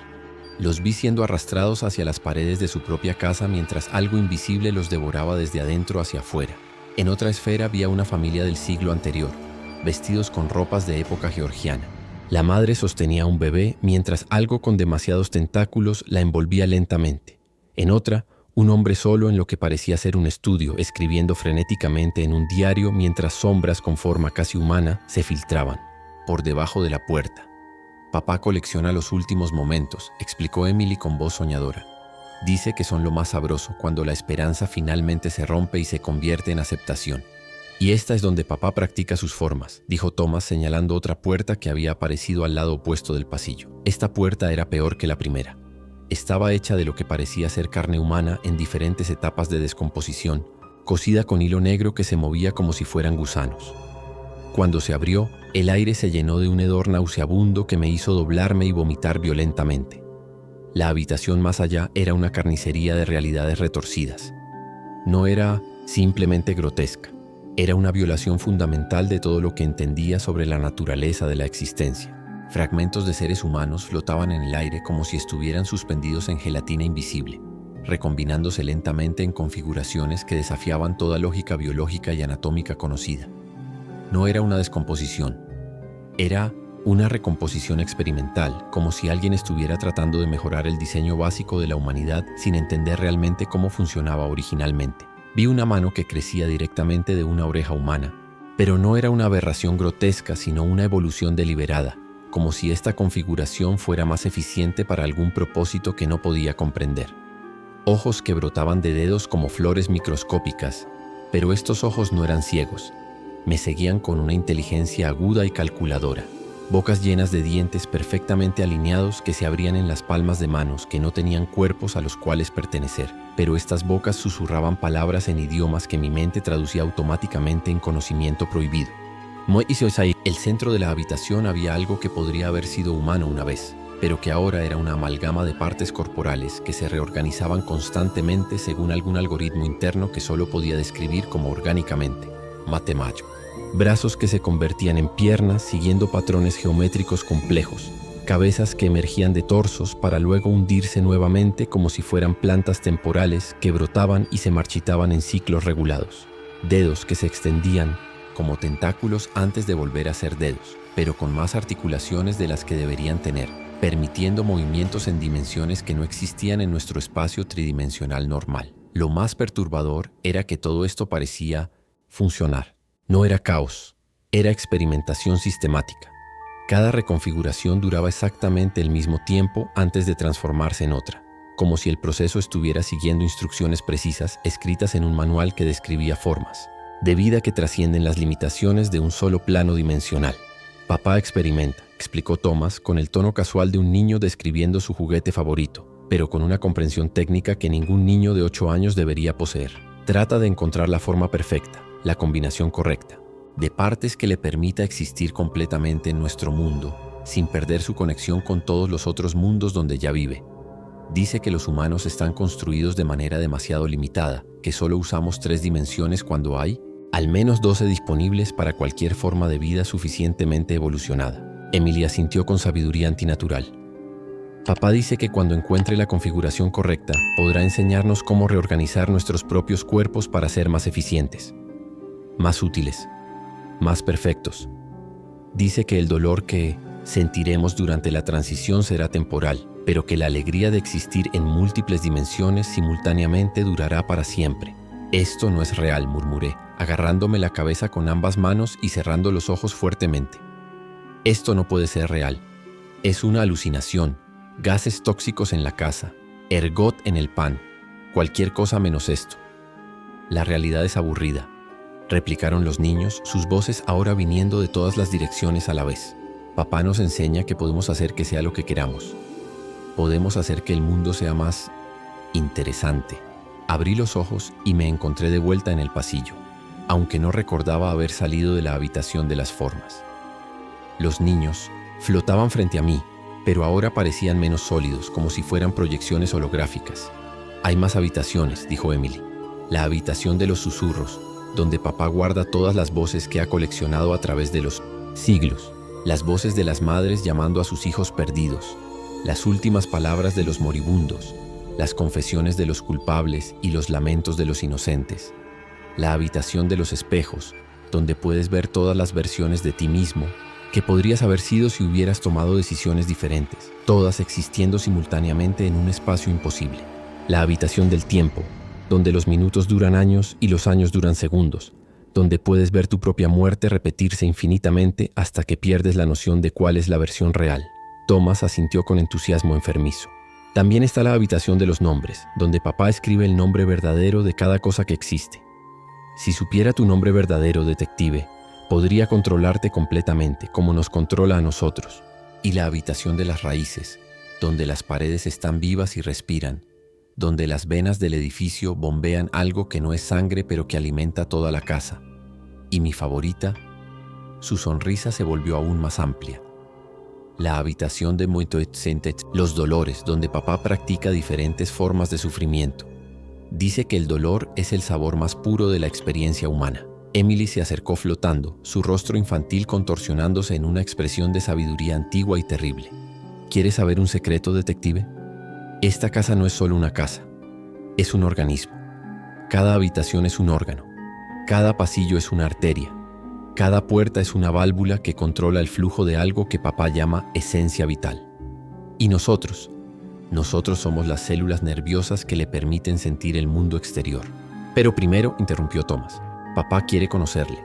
[SPEAKER 1] Los vi siendo arrastrados hacia las paredes de su propia casa mientras algo invisible los devoraba desde adentro hacia afuera. En otra esfera vi a una familia del siglo anterior, vestidos con ropas de época georgiana. La madre sostenía a un bebé mientras algo con demasiados tentáculos la envolvía lentamente. En otra, un hombre solo en lo que parecía ser un estudio, escribiendo frenéticamente en un diario mientras sombras con forma casi humana se filtraban por debajo de la puerta. Papá colecciona los últimos momentos, explicó Emily con voz soñadora. Dice que son lo más sabroso cuando la esperanza finalmente se rompe y se convierte en aceptación. Y esta es donde papá practica sus formas, dijo Thomas señalando otra puerta que había aparecido al lado opuesto del pasillo. Esta puerta era peor que la primera. Estaba hecha de lo que parecía ser carne humana en diferentes etapas de descomposición, cosida con hilo negro que se movía como si fueran gusanos. Cuando se abrió, el aire se llenó de un hedor nauseabundo que me hizo doblarme y vomitar violentamente. La habitación más allá era una carnicería de realidades retorcidas. No era simplemente grotesca. Era una violación fundamental de todo lo que entendía sobre la naturaleza de la existencia. Fragmentos de seres humanos flotaban en el aire como si estuvieran suspendidos en gelatina invisible, recombinándose lentamente en configuraciones que desafiaban toda lógica biológica y anatómica conocida. No era una descomposición, era una recomposición experimental, como si alguien estuviera tratando de mejorar el diseño básico de la humanidad sin entender realmente cómo funcionaba originalmente. Vi una mano que crecía directamente de una oreja humana, pero no era una aberración grotesca, sino una evolución deliberada, como si esta configuración fuera más eficiente para algún propósito que no podía comprender. Ojos que brotaban de dedos como flores microscópicas, pero estos ojos no eran ciegos. Me seguían con una inteligencia aguda y calculadora. Bocas llenas de dientes perfectamente alineados que se abrían en las palmas de manos que no tenían cuerpos a los cuales pertenecer, pero estas bocas susurraban palabras en idiomas que mi mente traducía automáticamente en conocimiento prohibido. En el centro de la habitación había algo que podría haber sido humano una vez, pero que ahora era una amalgama de partes corporales que se reorganizaban constantemente según algún algoritmo interno que solo podía describir como orgánicamente. Matemayo. Brazos que se convertían en piernas siguiendo patrones geométricos complejos, cabezas que emergían de torsos para luego hundirse nuevamente como si fueran plantas temporales que brotaban y se marchitaban en ciclos regulados, dedos que se extendían como tentáculos antes de volver a ser dedos, pero con más articulaciones de las que deberían tener, permitiendo movimientos en dimensiones que no existían en nuestro espacio tridimensional normal. Lo más perturbador era que todo esto parecía funcionar. No era caos, era experimentación sistemática. Cada reconfiguración duraba exactamente el mismo tiempo antes de transformarse en otra, como si el proceso estuviera siguiendo instrucciones precisas escritas en un manual que describía formas de vida que trascienden las limitaciones de un solo plano dimensional. Papá experimenta, explicó Thomas con el tono casual de un niño describiendo su juguete favorito, pero con una comprensión técnica que ningún niño de 8 años debería poseer. Trata de encontrar la forma perfecta, la combinación correcta, de partes que le permita existir completamente en nuestro mundo, sin perder su conexión con todos los otros mundos donde ya vive. Dice que los humanos están construidos de manera demasiado limitada, que solo usamos 3 dimensiones cuando hay al menos 12 disponibles para cualquier forma de vida suficientemente evolucionada. Emilia asintió con sabiduría antinatural. Papá dice que cuando encuentre la configuración correcta, podrá enseñarnos cómo reorganizar nuestros propios cuerpos para ser más eficientes, más útiles, más perfectos. Dice que el dolor que sentiremos durante la transición será temporal, pero que la alegría de existir en múltiples dimensiones simultáneamente durará para siempre. Esto no es real, murmuré, agarrándome la cabeza con ambas manos y cerrando los ojos fuertemente. Esto no puede ser real. Es una alucinación, gases tóxicos en la casa, ergot en el pan, cualquier cosa menos esto. La realidad es aburrida, replicaron los niños, sus voces ahora viniendo de todas las direcciones a la vez. Papá nos enseña que podemos hacer que sea lo que queramos. Podemos hacer que el mundo sea más interesante. Abrí los ojos y me encontré de vuelta en el pasillo. aunque no recordaba haber salido de la habitación de las formas. Los niños flotaban frente a mí, pero ahora parecían menos sólidos, como si fueran proyecciones holográficas. «Hay más habitaciones», dijo Emily. «La habitación de los susurros, donde papá guarda todas las voces que ha coleccionado a través de los siglos. Las voces de las madres llamando a sus hijos perdidos, las últimas palabras de los moribundos, las confesiones de los culpables y los lamentos de los inocentes. La habitación de los espejos, donde puedes ver todas las versiones de ti mismo que podrías haber sido si hubieras tomado decisiones diferentes, todas existiendo simultáneamente en un espacio imposible. La habitación del tiempo, donde los minutos duran años y los años duran segundos, donde puedes ver tu propia muerte repetirse infinitamente hasta que pierdes la noción de cuál es la versión real». Thomas asintió con entusiasmo enfermizo. «También está la habitación de los nombres, donde papá escribe el nombre verdadero de cada cosa que existe. Si supiera tu nombre verdadero, detective, podría controlarte completamente, como nos controla a nosotros». Y la habitación de las raíces, donde las paredes están vivas y respiran, donde las venas del edificio bombean algo que no es sangre pero que alimenta toda la casa. Y mi favorita, su sonrisa se volvió aún más amplia. La habitación de los dolores, donde papá practica diferentes formas de sufrimiento. Dice que el dolor es el sabor más puro de la experiencia humana. Emily se acercó flotando, su rostro infantil contorsionándose en una expresión de sabiduría antigua y terrible. ¿Quieres saber un secreto, detective? Esta casa no es solo una casa, es un organismo. Cada habitación es un órgano, cada pasillo es una arteria, cada puerta es una válvula que controla el flujo de algo que papá llama esencia vital. Y nosotros somos las células nerviosas que le permiten sentir el mundo exterior. Pero primero, interrumpió Thomas, papá quiere conocerle.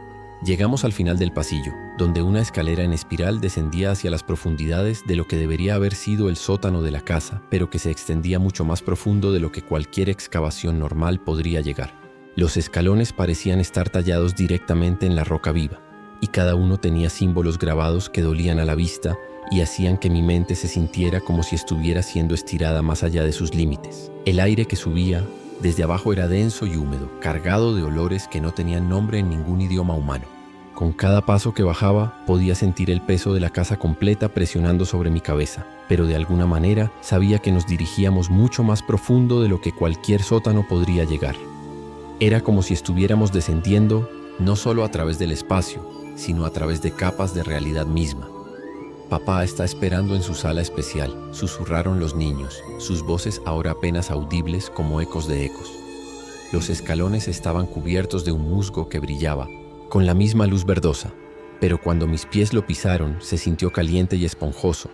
[SPEAKER 1] Llegamos al final del pasillo, donde una escalera en espiral descendía hacia las profundidades de lo que debería haber sido el sótano de la casa, pero que se extendía mucho más profundo de lo que cualquier excavación normal podría llegar. Los escalones parecían estar tallados directamente en la roca viva, y cada uno tenía símbolos grabados que dolían a la vista y hacían que mi mente se sintiera como si estuviera siendo estirada más allá de sus límites. El aire que subía desde abajo era denso y húmedo, cargado de olores que no tenían nombre en ningún idioma humano. Con cada paso que bajaba, podía sentir el peso de la casa completa presionando sobre mi cabeza, pero de alguna manera sabía que nos dirigíamos mucho más profundo de lo que cualquier sótano podría llegar. Era como si estuviéramos descendiendo no solo a través del espacio, sino a través de capas de realidad misma. «Papá está esperando en su sala especial», susurraron los niños, sus voces ahora apenas audibles como ecos de ecos. Los escalones estaban cubiertos de un musgo que brillaba, con la misma luz verdosa, pero cuando mis pies lo pisaron se sintió caliente y esponjoso,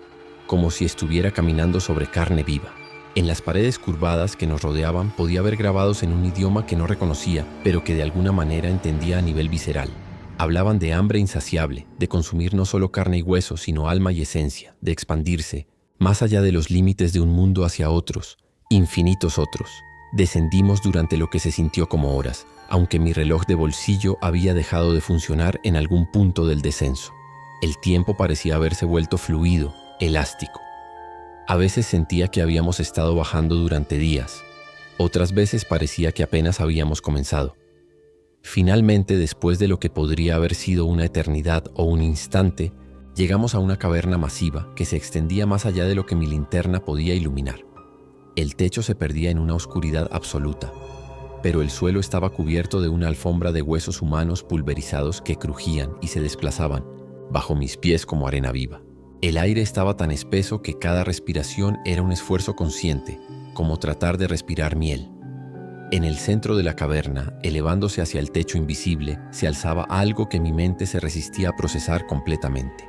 [SPEAKER 1] como si estuviera caminando sobre carne viva. En las paredes curvadas que nos rodeaban podía ver grabados en un idioma que no reconocía, pero que de alguna manera entendía a nivel visceral. Hablaban de hambre insaciable, de consumir no solo carne y hueso, sino alma y esencia, de expandirse, más allá de los límites de un mundo hacia otros, infinitos otros. Descendimos durante lo que se sintió como horas, aunque mi reloj de bolsillo había dejado de funcionar en algún punto del descenso. El tiempo parecía haberse vuelto fluido, elástico. A veces sentía que habíamos estado bajando durante días, otras veces parecía que apenas habíamos comenzado. Finalmente, después de lo que podría haber sido una eternidad o un instante, llegamos a una caverna masiva que se extendía más allá de lo que mi linterna podía iluminar. El techo se perdía en una oscuridad absoluta, pero el suelo estaba cubierto de una alfombra de huesos humanos pulverizados que crujían y se desplazaban bajo mis pies como arena viva. El aire estaba tan espeso que cada respiración era un esfuerzo consciente, como tratar de respirar miel. En el centro de la caverna, elevándose hacia el techo invisible, se alzaba algo que mi mente se resistía a procesar completamente.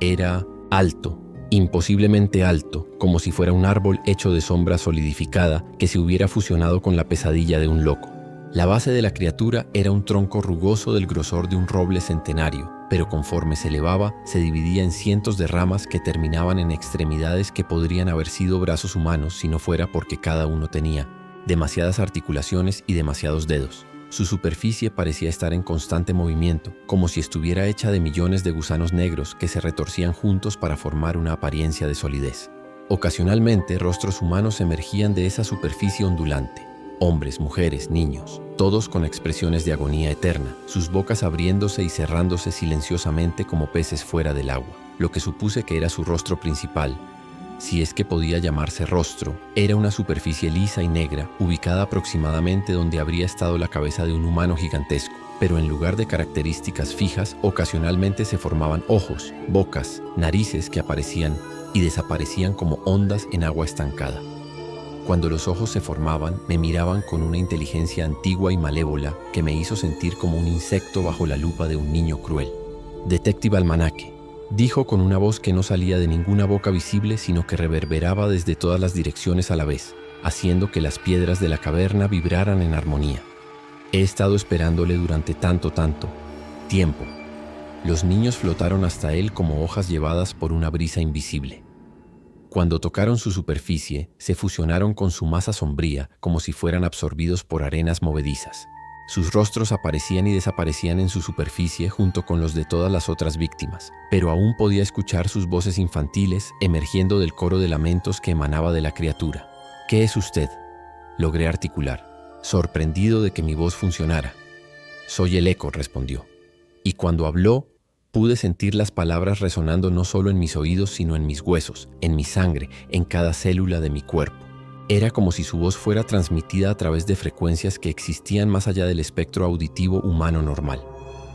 [SPEAKER 1] Era alto, imposiblemente alto, como si fuera un árbol hecho de sombra solidificada que se hubiera fusionado con la pesadilla de un loco. La base de la criatura era un tronco rugoso del grosor de un roble centenario, pero conforme se elevaba, se dividía en cientos de ramas que terminaban en extremidades que podrían haber sido brazos humanos si no fuera porque cada uno tenía demasiadas articulaciones y demasiados dedos. Su superficie parecía estar en constante movimiento, como si estuviera hecha de millones de gusanos negros que se retorcían juntos para formar una apariencia de solidez. Ocasionalmente, rostros humanos emergían de esa superficie ondulante. Hombres, mujeres, niños. todos con expresiones de agonía eterna, sus bocas abriéndose y cerrándose silenciosamente como peces fuera del agua. Lo que supuse que era su rostro principal, si es que podía llamarse rostro, era una superficie lisa y negra, ubicada aproximadamente donde habría estado la cabeza de un humano gigantesco. Pero en lugar de características fijas, ocasionalmente se formaban ojos, bocas, narices que aparecían y desaparecían como ondas en agua estancada. Cuando los ojos se formaban, me miraban con una inteligencia antigua y malévola que me hizo sentir como un insecto bajo la lupa de un niño cruel. «Detective Almanaque», dijo con una voz que no salía de ninguna boca visible, sino que reverberaba desde todas las direcciones a la vez, haciendo que las piedras de la caverna vibraran en armonía. «He estado esperándole durante tanto tiempo». Los niños flotaron hasta él como hojas llevadas por una brisa invisible. Cuando tocaron su superficie, se fusionaron con su masa sombría como si fueran absorbidos por arenas movedizas. Sus rostros aparecían y desaparecían en su superficie junto con los de todas las otras víctimas, pero aún podía escuchar sus voces infantiles emergiendo del coro de lamentos que emanaba de la criatura. «¿Qué es usted?», logré articular, sorprendido de que mi voz funcionara. «Soy el eco», respondió. Y cuando habló, pude sentir las palabras resonando no solo en mis oídos, sino en mis huesos, en mi sangre, en cada célula de mi cuerpo. Era como si su voz fuera transmitida a través de frecuencias que existían más allá del espectro auditivo humano normal.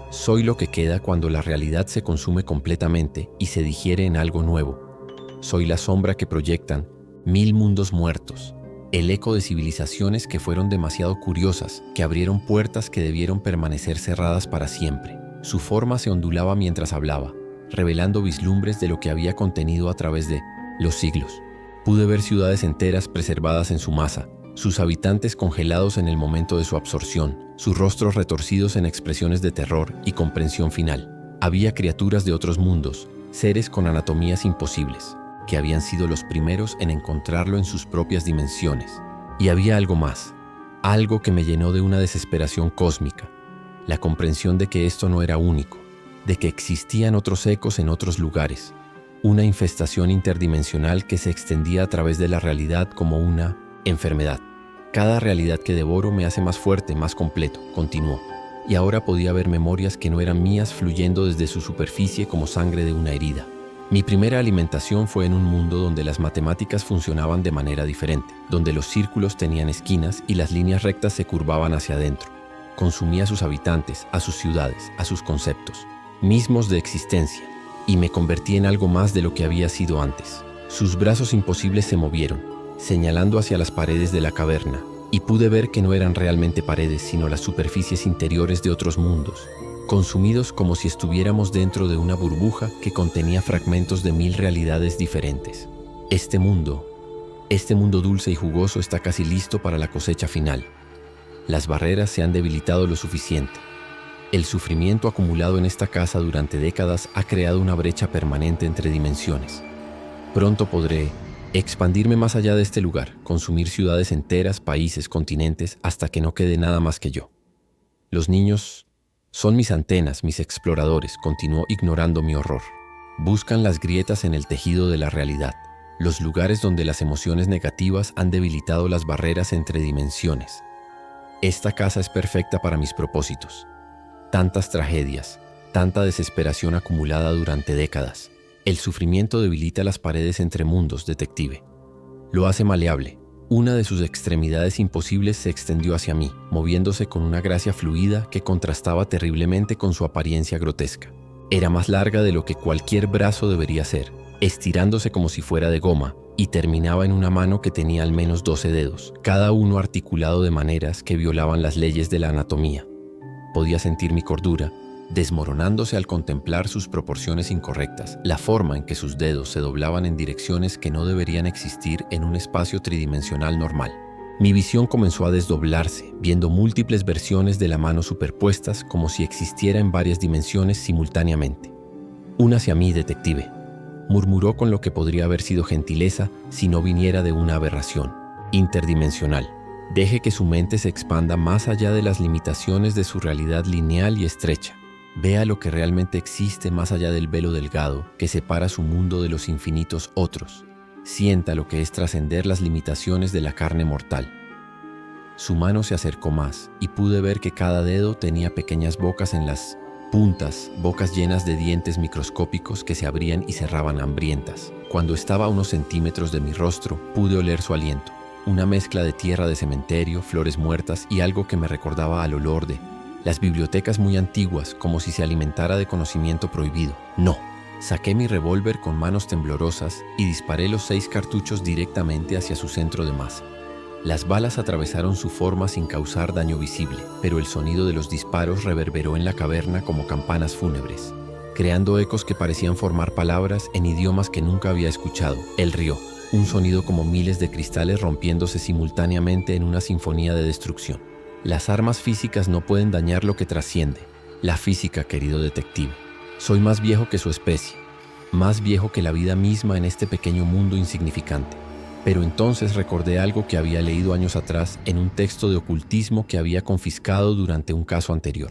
[SPEAKER 1] Soy lo que queda cuando la realidad se consume completamente y se digiere en algo nuevo. Soy la sombra que proyectan 1000 mundos muertos, el eco de civilizaciones que fueron demasiado curiosas, que abrieron puertas que debieron permanecer cerradas para siempre. Su forma se ondulaba mientras hablaba, revelando vislumbres de lo que había contenido a través de los siglos. Pude ver ciudades enteras preservadas en su masa, sus habitantes congelados en el momento de su absorción, sus rostros retorcidos en expresiones de terror y comprensión final. Había criaturas de otros mundos, seres con anatomías imposibles, que habían sido los primeros en encontrarlo en sus propias dimensiones. Y había algo más, algo que me llenó de una desesperación cósmica, la comprensión de que esto no era único, de que existían otros ecos en otros lugares, una infestación interdimensional que se extendía a través de la realidad como una enfermedad. Cada realidad que devoro me hace más fuerte, más completo, continuó, y ahora podía ver memorias que no eran mías fluyendo desde su superficie como sangre de una herida. Mi primera alimentación fue en un mundo donde las matemáticas funcionaban de manera diferente, donde los círculos tenían esquinas y las líneas rectas se curvaban hacia adentro. Consumí a sus habitantes, a sus ciudades, a sus conceptos, mismos de existencia, y me convertí en algo más de lo que había sido antes. Sus brazos imposibles se movieron, señalando hacia las paredes de la caverna, y pude ver que no eran realmente paredes, sino las superficies interiores de otros mundos, consumidos como si estuviéramos dentro de una burbuja que contenía fragmentos de 1000 realidades diferentes. Este mundo dulce y jugoso está casi listo para la cosecha final. Las barreras se han debilitado lo suficiente. El sufrimiento acumulado en esta casa durante décadas ha creado una brecha permanente entre dimensiones. Pronto podré expandirme más allá de este lugar, consumir ciudades enteras, países, continentes, hasta que no quede nada más que yo. Los niños son mis antenas, mis exploradores, continuó ignorando mi horror. Buscan las grietas en el tejido de la realidad, los lugares donde las emociones negativas han debilitado las barreras entre dimensiones. Esta casa es perfecta para mis propósitos. Tantas tragedias, tanta desesperación acumulada durante décadas. El sufrimiento debilita las paredes entre mundos, detective. Lo hace maleable. Una de sus extremidades imposibles se extendió hacia mí, moviéndose con una gracia fluida que contrastaba terriblemente con su apariencia grotesca. Era más larga de lo que cualquier brazo debería ser, estirándose como si fuera de goma, y terminaba en una mano que tenía al menos 12 dedos, cada uno articulado de maneras que violaban las leyes de la anatomía. Podía sentir mi cordura desmoronándose al contemplar sus proporciones incorrectas, la forma en que sus dedos se doblaban en direcciones que no deberían existir en un espacio tridimensional normal. Mi visión comenzó a desdoblarse, viendo múltiples versiones de la mano superpuestas como si existiera en varias dimensiones simultáneamente. «Únase a mí, detective», murmuró con lo que podría haber sido gentileza si no viniera de una aberración interdimensional. Deje que su mente se expanda más allá de las limitaciones de su realidad lineal y estrecha. Vea lo que realmente existe más allá del velo delgado que separa su mundo de los infinitos otros. Sienta lo que es trascender las limitaciones de la carne mortal. Su mano se acercó más y pude ver que cada dedo tenía pequeñas bocas en las puntas, bocas llenas de dientes microscópicos que se abrían y cerraban hambrientas. Cuando estaba a unos centímetros de mi rostro, pude oler su aliento. Una mezcla de tierra de cementerio, flores muertas y algo que me recordaba al olor de las bibliotecas muy antiguas, como si se alimentara de conocimiento prohibido. No. Saqué mi revólver con manos temblorosas y disparé los 6 cartuchos directamente hacia su centro de masa. Las balas atravesaron su forma sin causar daño visible, pero el sonido de los disparos reverberó en la caverna como campanas fúnebres, creando ecos que parecían formar palabras en idiomas que nunca había escuchado. Él rió, un sonido como miles de cristales rompiéndose simultáneamente en una sinfonía de destrucción. Las armas físicas no pueden dañar lo que trasciende. La física, querido detective. Soy más viejo que su especie, más viejo que la vida misma en este pequeño mundo insignificante. Pero entonces recordé algo que había leído años atrás en un texto de ocultismo que había confiscado durante un caso anterior.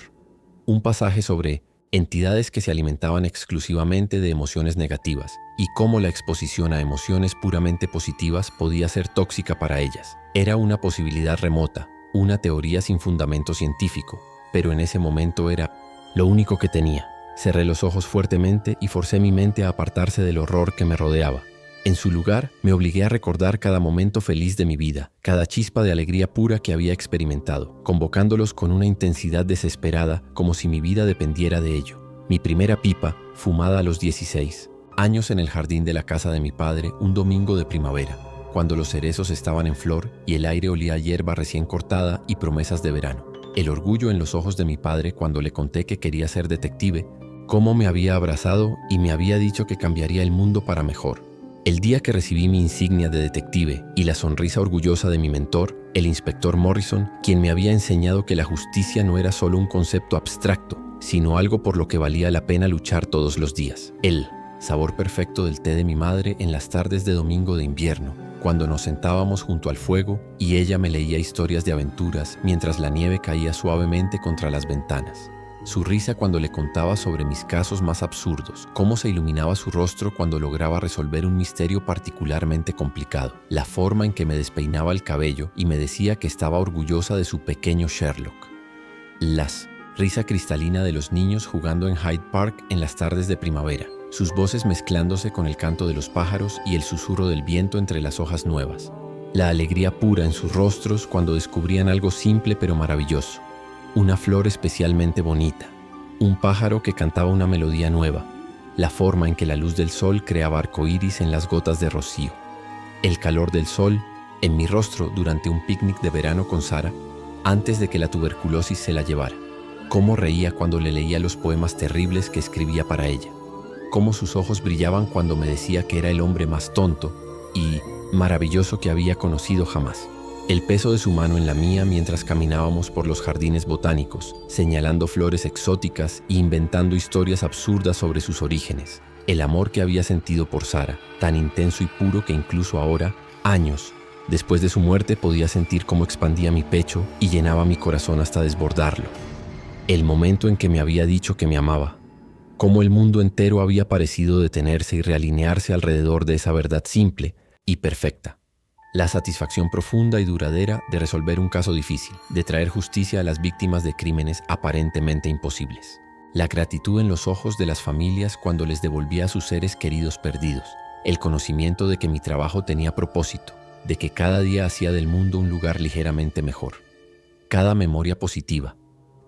[SPEAKER 1] Un pasaje sobre entidades que se alimentaban exclusivamente de emociones negativas y cómo la exposición a emociones puramente positivas podía ser tóxica para ellas. Era una posibilidad remota, una teoría sin fundamento científico, pero en ese momento era lo único que tenía. Cerré los ojos fuertemente y forcé mi mente a apartarse del horror que me rodeaba. En su lugar, me obligué a recordar cada momento feliz de mi vida, cada chispa de alegría pura que había experimentado, convocándolos con una intensidad desesperada como si mi vida dependiera de ello. Mi primera pipa, fumada a los 16 años en el jardín de la casa de mi padre un domingo de primavera, cuando los cerezos estaban en flor y el aire olía a hierba recién cortada y promesas de verano. El orgullo en los ojos de mi padre cuando le conté que quería ser detective, cómo me había abrazado y me había dicho que cambiaría el mundo para mejor. El día que recibí mi insignia de detective y la sonrisa orgullosa de mi mentor, el inspector Morrison, quien me había enseñado que la justicia no era solo un concepto abstracto, sino algo por lo que valía la pena luchar todos los días. El sabor perfecto del té de mi madre en las tardes de domingo de invierno, cuando nos sentábamos junto al fuego y ella me leía historias de aventuras mientras la nieve caía suavemente contra las ventanas. Su risa cuando le contaba sobre mis casos más absurdos, cómo se iluminaba su rostro cuando lograba resolver un misterio particularmente complicado, la forma en que me despeinaba el cabello y me decía que estaba orgullosa de su pequeño Sherlock. Risa cristalina de los niños jugando en Hyde Park en las tardes de primavera, sus voces mezclándose con el canto de los pájaros y el susurro del viento entre las hojas nuevas. La alegría pura en sus rostros cuando descubrían algo simple pero maravilloso. Una flor especialmente bonita, un pájaro que cantaba una melodía nueva, la forma en que la luz del sol creaba arcoíris en las gotas de rocío, el calor del sol en mi rostro durante un picnic de verano con Sara, antes de que la tuberculosis se la llevara, cómo reía cuando le leía los poemas terribles que escribía para ella, cómo sus ojos brillaban cuando me decía que era el hombre más tonto y maravilloso que había conocido jamás. El peso de su mano en la mía mientras caminábamos por los jardines botánicos, señalando flores exóticas e inventando historias absurdas sobre sus orígenes. El amor que había sentido por Sara, tan intenso y puro que incluso ahora, años después de su muerte, podía sentir cómo expandía mi pecho y llenaba mi corazón hasta desbordarlo. El momento en que me había dicho que me amaba, cómo el mundo entero había parecido detenerse y realinearse alrededor de esa verdad simple y perfecta. La satisfacción profunda y duradera de resolver un caso difícil, de traer justicia a las víctimas de crímenes aparentemente imposibles. La gratitud en los ojos de las familias cuando les devolvía a sus seres queridos perdidos. El conocimiento de que mi trabajo tenía propósito, de que cada día hacía del mundo un lugar ligeramente mejor. Cada memoria positiva,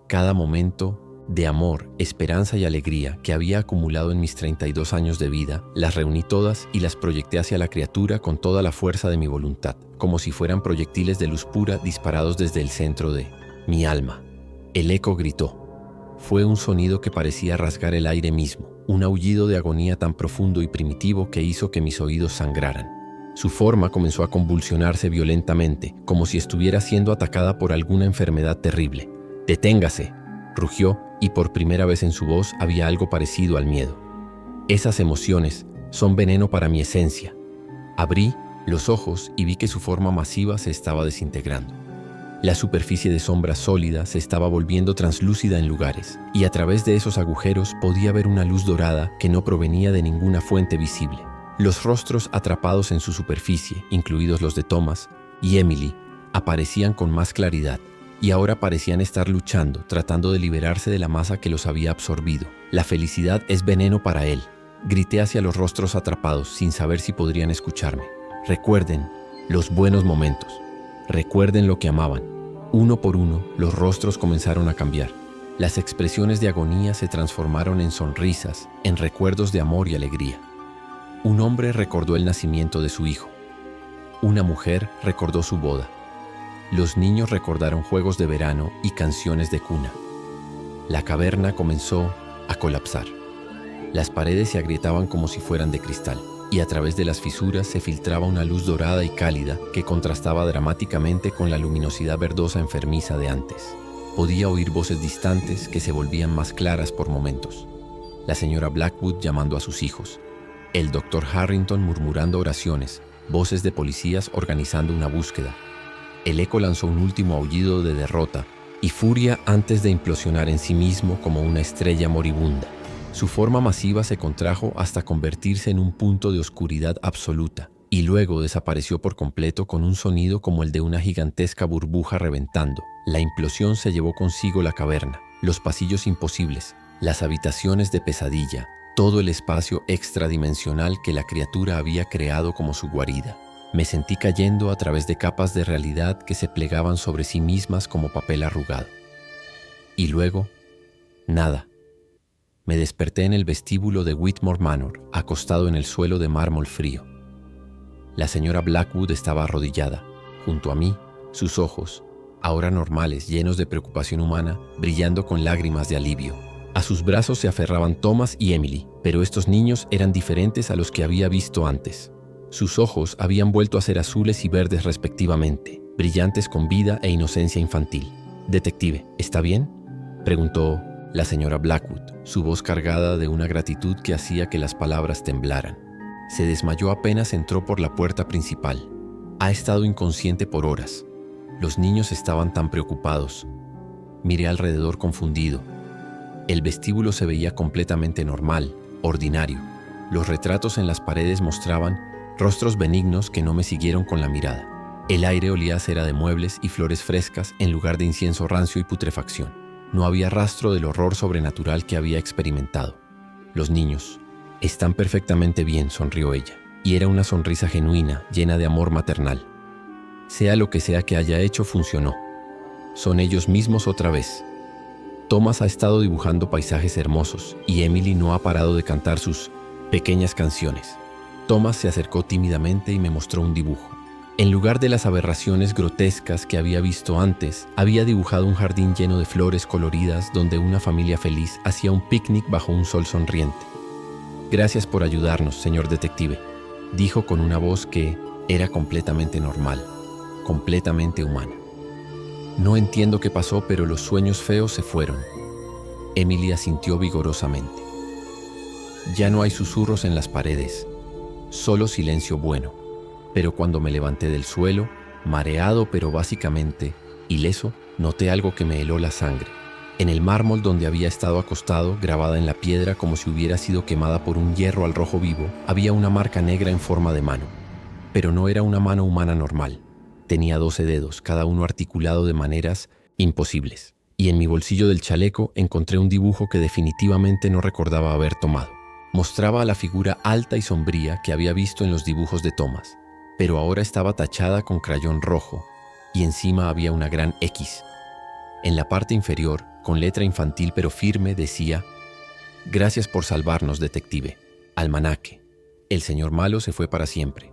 [SPEAKER 1] cada momento de amor, esperanza y alegría que había acumulado en mis 32 años de vida, las reuní todas y las proyecté hacia la criatura con toda la fuerza de mi voluntad, como si fueran proyectiles de luz pura disparados desde el centro de mi alma. El eco gritó. Fue un sonido que parecía rasgar el aire mismo, un aullido de agonía tan profundo y primitivo que hizo que mis oídos sangraran. Su forma comenzó a convulsionarse violentamente, como si estuviera siendo atacada por alguna enfermedad terrible. «¡Deténgase!», rugió, y por primera vez en su voz había algo parecido al miedo. Esas emociones son veneno para mi esencia. Abrí los ojos y vi que su forma masiva se estaba desintegrando. La superficie de sombra sólida se estaba volviendo translúcida en lugares, y a través de esos agujeros podía ver una luz dorada que no provenía de ninguna fuente visible. Los rostros atrapados en su superficie, incluidos los de Thomas y Emily, Aparecían con más claridad y ahora parecían estar luchando, tratando de liberarse de la masa que los había absorbido. La felicidad es veneno para él. Grité hacia los rostros atrapados sin saber si podrían escucharme. Recuerden los buenos momentos. Recuerden lo que amaban. Uno por uno, los rostros comenzaron a cambiar. Las expresiones de agonía se transformaron en sonrisas, en recuerdos de amor y alegría. Un hombre recordó el nacimiento de su hijo. Una mujer recordó su boda. Los niños recordaron juegos de verano y canciones de cuna. La caverna comenzó a colapsar. Las paredes se agrietaban como si fueran de cristal, y a través de las fisuras se filtraba una luz dorada y cálida que contrastaba dramáticamente con la luminosidad verdosa enfermiza de antes. Podía oír voces distantes que se volvían más claras por momentos. La señora Blackwood llamando a sus hijos. El doctor Harrington murmurando oraciones, voces de policías organizando una búsqueda. El eco lanzó un último aullido de derrota y furia antes de implosionar en sí mismo como una estrella moribunda. Su forma masiva se contrajo hasta convertirse en un punto de oscuridad absoluta y luego desapareció por completo con un sonido como el de una gigantesca burbuja reventando. La implosión se llevó consigo la caverna, los pasillos imposibles, las habitaciones de pesadilla, todo el espacio extradimensional que la criatura había creado como su guarida. Me sentí cayendo a través de capas de realidad que se plegaban sobre sí mismas como papel arrugado. Y luego, nada. Me desperté en el vestíbulo de Whitmore Manor, acostado en el suelo de mármol frío. La señora Blackwood estaba arrodillada, junto a mí, sus ojos, ahora normales, llenos de preocupación humana, brillando con lágrimas de alivio. A sus brazos se aferraban Thomas y Emily, pero estos niños eran diferentes a los que había visto antes. Sus ojos habían vuelto a ser azules y verdes respectivamente, brillantes con vida e inocencia infantil. «Detective, ¿está bien?», preguntó la señora Blackwood, su voz cargada de una gratitud que hacía que las palabras temblaran. Se desmayó apenas entró por la puerta principal. Ha estado inconsciente por horas. Los niños estaban tan preocupados. Miré alrededor confundido. El vestíbulo se veía completamente normal, ordinario. Los retratos en las paredes mostraban rostros benignos que no me siguieron con la mirada. El aire olía a cera de muebles y flores frescas en lugar de incienso rancio y putrefacción. No había rastro del horror sobrenatural que había experimentado. Los niños están perfectamente bien, sonrió ella, y era una sonrisa genuina, llena de amor maternal. Sea lo que sea que haya hecho, funcionó. Son ellos mismos otra vez. Thomas ha estado dibujando paisajes hermosos y Emily no ha parado de cantar sus pequeñas canciones. Thomas se acercó tímidamente y me mostró un dibujo. En lugar de las aberraciones grotescas que había visto antes, había dibujado un jardín lleno de flores coloridas donde una familia feliz hacía un picnic bajo un sol sonriente. «Gracias por ayudarnos, señor detective», dijo con una voz que era completamente normal, completamente humana. «No entiendo qué pasó, pero los sueños feos se fueron». Emily asintió vigorosamente. «Ya no hay susurros en las paredes, solo silencio bueno. Pero cuando me levanté del suelo, mareado pero básicamente ileso, noté algo que me heló la sangre. En el mármol donde había estado acostado, grabada en la piedra como si hubiera sido quemada por un hierro al rojo vivo, había una marca negra en forma de mano. Pero no era una mano humana normal. Tenía 12 dedos, cada uno articulado de maneras imposibles. Y en mi bolsillo del chaleco encontré un dibujo que definitivamente no recordaba haber tomado. Mostraba a la figura alta y sombría que había visto en los dibujos de Thomas, pero ahora estaba tachada con crayón rojo, y encima había una gran X. En la parte inferior, con letra infantil pero firme, decía: «Gracias por salvarnos, detective. Almanaque. El señor malo se fue para siempre».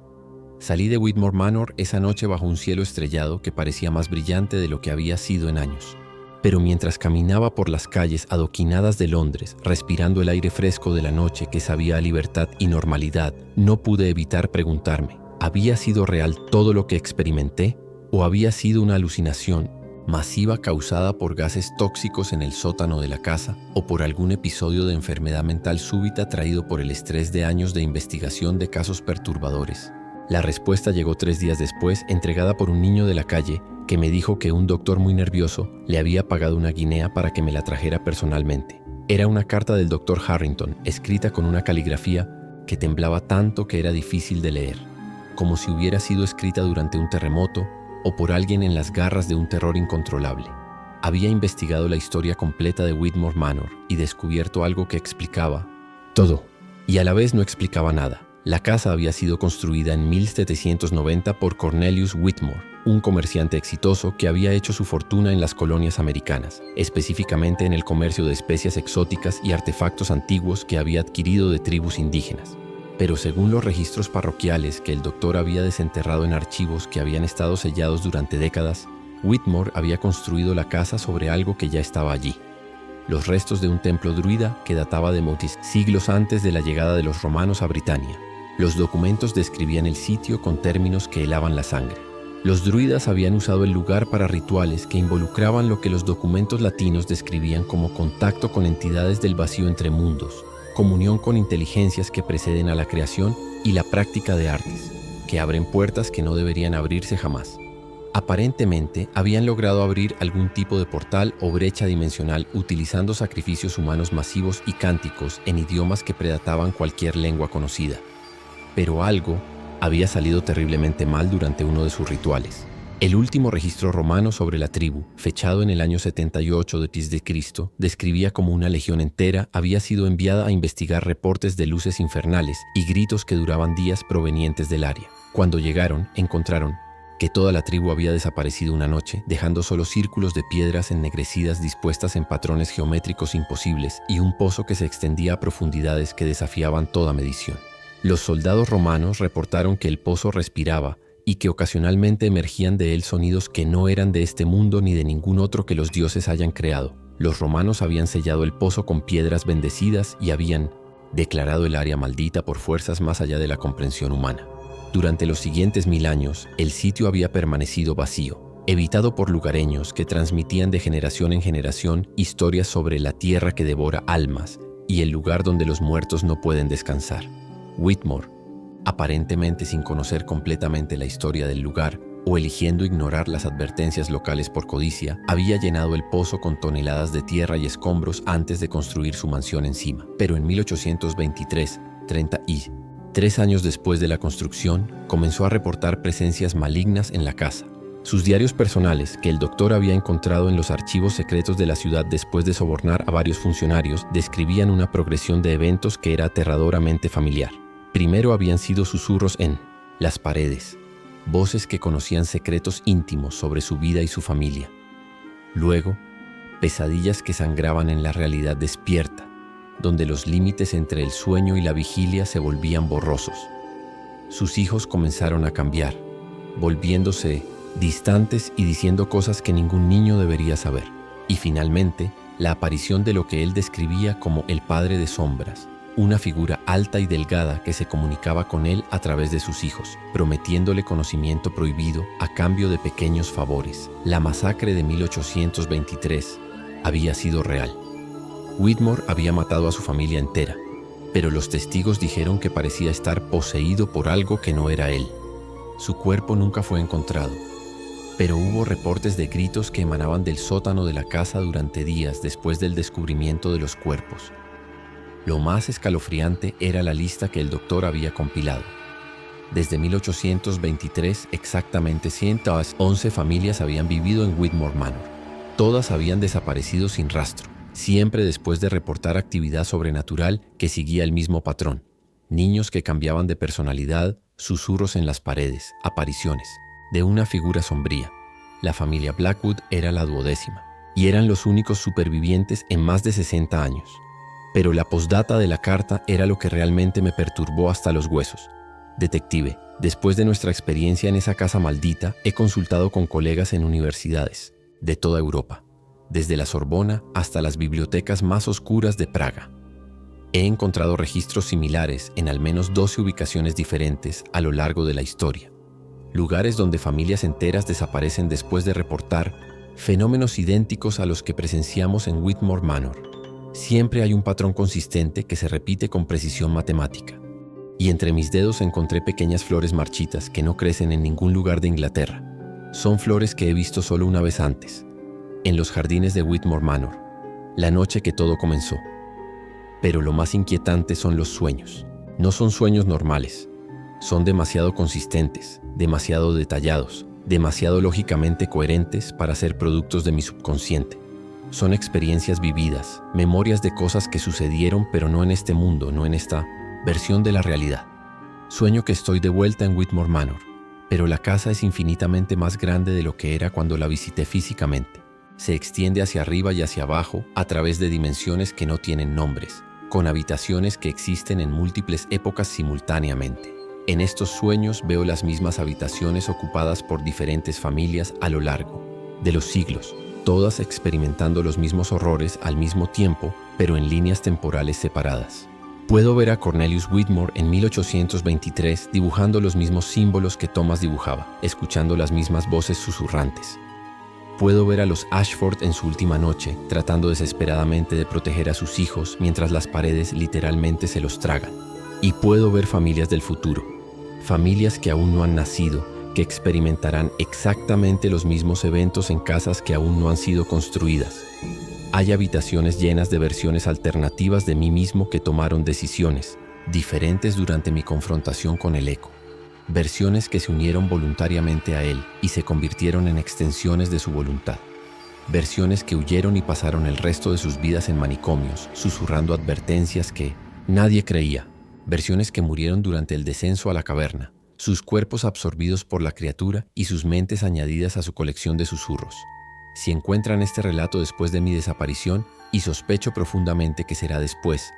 [SPEAKER 1] Salí de Whitmore Manor esa noche bajo un cielo estrellado que parecía más brillante de lo que había sido en años. Pero mientras caminaba por las calles adoquinadas de Londres, respirando el aire fresco de la noche que sabía a libertad y normalidad, no pude evitar preguntarme: ¿había sido real todo lo que experimenté? ¿O había sido una alucinación masiva causada por gases tóxicos en el sótano de la casa o por algún episodio de enfermedad mental súbita traído por el estrés de años de investigación de casos perturbadores? La respuesta llegó 3 días después, entregada por un niño de la calle que me dijo que un doctor muy nervioso le había pagado una guinea para que me la trajera personalmente. Era una carta del doctor Harrington, escrita con una caligrafía que temblaba tanto que era difícil de leer, como si hubiera sido escrita durante un terremoto o por alguien en las garras de un terror incontrolable. Había investigado la historia completa de Whitmore Manor y descubierto algo que explicaba todo, y a la vez no explicaba nada. La casa había sido construida en 1790 por Cornelius Whitmore, un comerciante exitoso que había hecho su fortuna en las colonias americanas, específicamente en el comercio de especias exóticas y artefactos antiguos que había adquirido de tribus indígenas. Pero según los registros parroquiales que el doctor había desenterrado en archivos que habían estado sellados durante décadas, Whitmore había construido la casa sobre algo que ya estaba allí: los restos de un templo druida que databa de muchos siglos antes de la llegada de los romanos a Britania. Los documentos describían el sitio con términos que helaban la sangre. Los druidas habían usado el lugar para rituales que involucraban lo que los documentos latinos describían como contacto con entidades del vacío entre mundos, comunión con inteligencias que preceden a la creación y la práctica de artes, que abren puertas que no deberían abrirse jamás. Aparentemente, habían logrado abrir algún tipo de portal o brecha dimensional utilizando sacrificios humanos masivos y cánticos en idiomas que predataban cualquier lengua conocida. Pero algo había salido terriblemente mal durante uno de sus rituales. El último registro romano sobre la tribu, fechado en el año 78 d.C., describía cómo una legión entera había sido enviada a investigar reportes de luces infernales y gritos que duraban días provenientes del área. Cuando llegaron, encontraron que toda la tribu había desaparecido una noche, dejando solo círculos de piedras ennegrecidas dispuestas en patrones geométricos imposibles y un pozo que se extendía a profundidades que desafiaban toda medición. Los soldados romanos reportaron que el pozo respiraba y que ocasionalmente emergían de él sonidos que no eran de este mundo ni de ningún otro que los dioses hayan creado. Los romanos habían sellado el pozo con piedras bendecidas y habían declarado el área maldita por fuerzas más allá de la comprensión humana. Durante los siguientes 1000 años, el sitio había permanecido vacío, evitado por lugareños que transmitían de generación en generación historias sobre la tierra que devora almas y el lugar donde los muertos no pueden descansar. Whitmore, aparentemente sin conocer completamente la historia del lugar o eligiendo ignorar las advertencias locales por codicia, había llenado el pozo con toneladas de tierra y escombros antes de construir su mansión encima. Pero en 1823, 3 años después de la construcción, comenzó a reportar presencias malignas en la casa. Sus diarios personales, que el doctor había encontrado en los archivos secretos de la ciudad después de sobornar a varios funcionarios, describían una progresión de eventos que era aterradoramente familiar. Primero habían sido susurros en las paredes, voces que conocían secretos íntimos sobre su vida y su familia. Luego, pesadillas que sangraban en la realidad despierta, donde los límites entre el sueño y la vigilia se volvían borrosos. Sus hijos comenzaron a cambiar, volviéndose distantes y diciendo cosas que ningún niño debería saber. Y finalmente, la aparición de lo que él describía como el padre de sombras, una figura alta y delgada que se comunicaba con él a través de sus hijos, prometiéndole conocimiento prohibido a cambio de pequeños favores. La masacre de 1823 había sido real. Whitmore había matado a su familia entera, pero los testigos dijeron que parecía estar poseído por algo que no era él. Su cuerpo nunca fue encontrado, pero hubo reportes de gritos que emanaban del sótano de la casa durante días después del descubrimiento de los cuerpos. Lo más escalofriante era la lista que el doctor había compilado. Desde 1823, exactamente 111 familias habían vivido en Whitmore Manor. Todas habían desaparecido sin rastro, siempre después de reportar actividad sobrenatural que seguía el mismo patrón. Niños que cambiaban de personalidad, susurros en las paredes, apariciones de una figura sombría. La familia Blackwood era la 12ª, y eran los únicos supervivientes en más de 60 años. Pero la postdata de la carta era lo que realmente me perturbó hasta los huesos. Detective, después de nuestra experiencia en esa casa maldita, he consultado con colegas en universidades de toda Europa, desde la Sorbona hasta las bibliotecas más oscuras de Praga. He encontrado registros similares en al menos 12 ubicaciones diferentes a lo largo de la historia. Lugares donde familias enteras desaparecen después de reportar fenómenos idénticos a los que presenciamos en Whitmore Manor. Siempre hay un patrón consistente que se repite con precisión matemática. Y entre mis dedos encontré pequeñas flores marchitas que no crecen en ningún lugar de Inglaterra. Son flores que he visto solo una vez antes, en los jardines de Whitmore Manor, la noche que todo comenzó. Pero lo más inquietante son los sueños. No son sueños normales. Son demasiado consistentes, demasiado detallados, demasiado lógicamente coherentes para ser productos de mi subconsciente. Son experiencias vividas, memorias de cosas que sucedieron pero no en este mundo, no en esta versión de la realidad. Sueño que estoy de vuelta en Whitmore Manor, pero la casa es infinitamente más grande de lo que era cuando la visité físicamente. Se extiende hacia arriba y hacia abajo a través de dimensiones que no tienen nombres, con habitaciones que existen en múltiples épocas simultáneamente. En estos sueños veo las mismas habitaciones ocupadas por diferentes familias a lo largo de los siglos, todas experimentando los mismos horrores al mismo tiempo, pero en líneas temporales separadas. Puedo ver a Cornelius Whitmore en 1823 dibujando los mismos símbolos que Thomas dibujaba, escuchando las mismas voces susurrantes. Puedo ver a los Ashford en su última noche, tratando desesperadamente de proteger a sus hijos mientras las paredes literalmente se los tragan. Y puedo ver familias del futuro, familias que aún no han nacido, que experimentarán exactamente los mismos eventos en casas que aún no han sido construidas. Hay habitaciones llenas de versiones alternativas de mí mismo que tomaron decisiones diferentes durante mi confrontación con el eco. Versiones que se unieron voluntariamente a él y se convirtieron en extensiones de su voluntad. Versiones que huyeron y pasaron el resto de sus vidas en manicomios, susurrando advertencias que nadie creía. Versiones que murieron durante el descenso a la caverna, sus cuerpos absorbidos por la criatura y sus mentes añadidas a su colección de susurros. Si encuentran este relato después de mi desaparición, y sospecho profundamente que será después,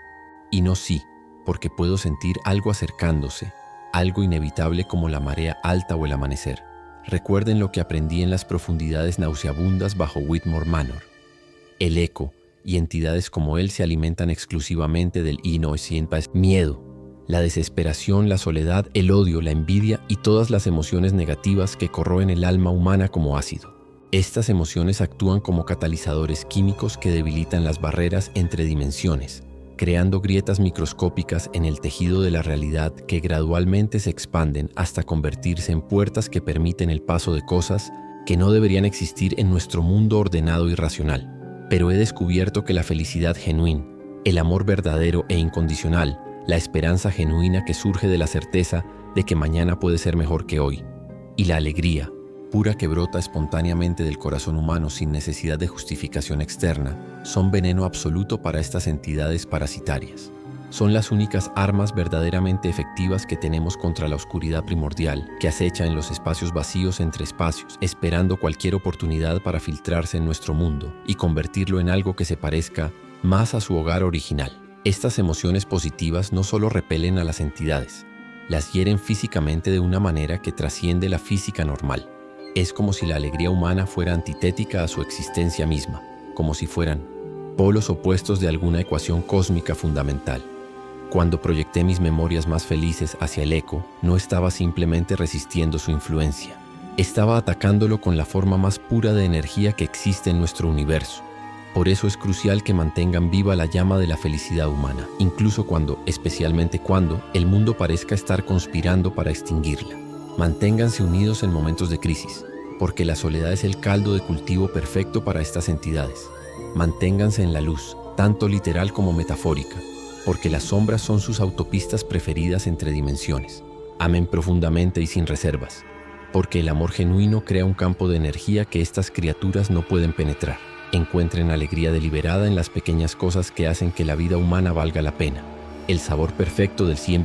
[SPEAKER 1] y no sí, porque puedo sentir algo acercándose, algo inevitable como la marea alta o el amanecer. Recuerden lo que aprendí en las profundidades nauseabundas bajo Whitmore Manor. El eco y entidades como él se alimentan exclusivamente del miedo, la desesperación, la soledad, el odio, la envidia y todas las emociones negativas que corroen el alma humana como ácido. Estas emociones actúan como catalizadores químicos que debilitan las barreras entre dimensiones, creando grietas microscópicas en el tejido de la realidad que gradualmente se expanden hasta convertirse en puertas que permiten el paso de cosas que no deberían existir en nuestro mundo ordenado y racional. Pero he descubierto que la felicidad genuina, el amor verdadero e incondicional, la esperanza genuina que surge de la certeza de que mañana puede ser mejor que hoy, y la alegría pura que brota espontáneamente del corazón humano sin necesidad de justificación externa, son veneno absoluto para estas entidades parasitarias. Son las únicas armas verdaderamente efectivas que tenemos contra la oscuridad primordial que acecha en los espacios vacíos entre espacios, esperando cualquier oportunidad para filtrarse en nuestro mundo y convertirlo en algo que se parezca más a su hogar original. Estas emociones positivas no solo repelen a las entidades, las hieren físicamente de una manera que trasciende la física normal. Es como si la alegría humana fuera antitética a su existencia misma, como si fueran polos opuestos de alguna ecuación cósmica fundamental. Cuando proyecté mis memorias más felices hacia el eco, no estaba simplemente resistiendo su influencia. Estaba atacándolo con la forma más pura de energía que existe en nuestro universo. Por eso es crucial que mantengan viva la llama de la felicidad humana, incluso cuando, especialmente cuando, el mundo parezca estar conspirando para extinguirla. Manténganse unidos en momentos de crisis, porque la soledad es el caldo de cultivo perfecto para estas entidades. Manténganse en la luz, tanto literal como metafórica, porque las sombras son sus autopistas preferidas entre dimensiones. Amen profundamente y sin reservas, porque el amor genuino crea un campo de energía que estas criaturas no pueden penetrar. Encuentren alegría deliberada en las pequeñas cosas que hacen que la vida humana valga la pena. El sabor perfecto del Cien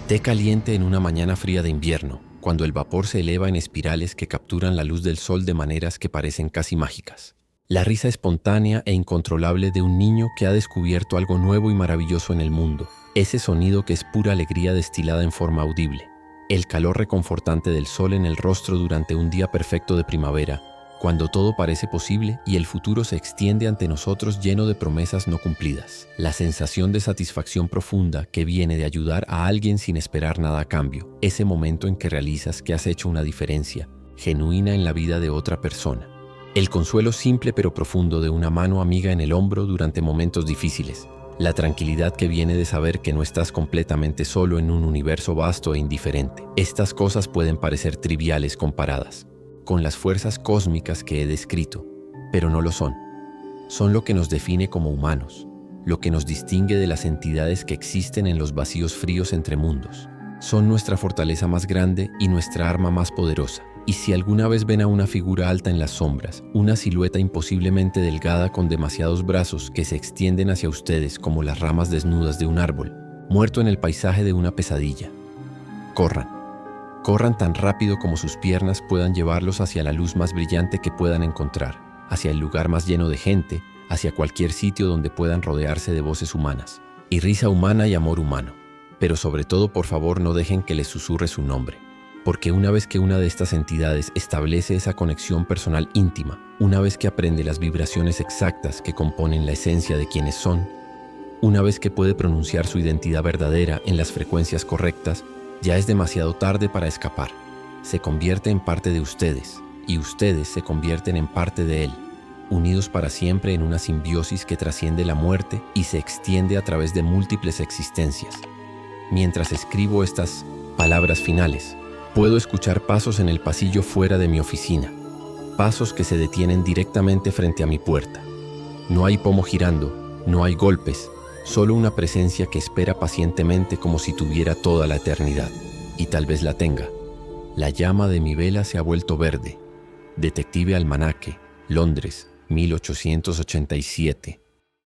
[SPEAKER 1] té caliente en una mañana fría de invierno, cuando el vapor se eleva en espirales que capturan la luz del sol de maneras que parecen casi mágicas. La risa espontánea e incontrolable de un niño que ha descubierto algo nuevo y maravilloso en el mundo. Ese sonido que es pura alegría destilada en forma audible. El calor reconfortante del sol en el rostro durante un día perfecto de primavera, cuando todo parece posible y el futuro se extiende ante nosotros lleno de promesas no cumplidas. La sensación de satisfacción profunda que viene de ayudar a alguien sin esperar nada a cambio. Ese momento en que realizas que has hecho una diferencia genuina en la vida de otra persona. El consuelo simple pero profundo de una mano amiga en el hombro durante momentos difíciles. La tranquilidad que viene de saber que no estás completamente solo en un universo vasto e indiferente. Estas cosas pueden parecer triviales comparadas con las fuerzas cósmicas que he descrito, pero no lo son. Son lo que nos define como humanos, lo que nos distingue de las entidades que existen en los vacíos fríos entre mundos. Son nuestra fortaleza más grande y nuestra arma más poderosa. Y si alguna vez ven a una figura alta en las sombras, una silueta imposiblemente delgada con demasiados brazos que se extienden hacia ustedes como las ramas desnudas de un árbol, muerto en el paisaje de una pesadilla, corran. Corran tan rápido como sus piernas puedan llevarlos hacia la luz más brillante que puedan encontrar, hacia el lugar más lleno de gente, hacia cualquier sitio donde puedan rodearse de voces humanas, y risa humana y amor humano. Pero sobre todo, por favor, no dejen que les susurre su nombre. Porque una vez que una de estas entidades establece esa conexión personal íntima, una vez que aprende las vibraciones exactas que componen la esencia de quienes son, una vez que puede pronunciar su identidad verdadera en las frecuencias correctas, ya es demasiado tarde para escapar. Se convierte en parte de ustedes, y ustedes se convierten en parte de él, unidos para siempre en una simbiosis que trasciende la muerte y se extiende a través de múltiples existencias. Mientras escribo estas palabras finales, puedo escuchar pasos en el pasillo fuera de mi oficina, pasos que se detienen directamente frente a mi puerta. No hay pomo girando, no hay golpes, solo una presencia que espera pacientemente como si tuviera toda la eternidad, y tal vez la tenga. La llama de mi vela se ha vuelto verde. Detective Almanaque, Londres, 1887.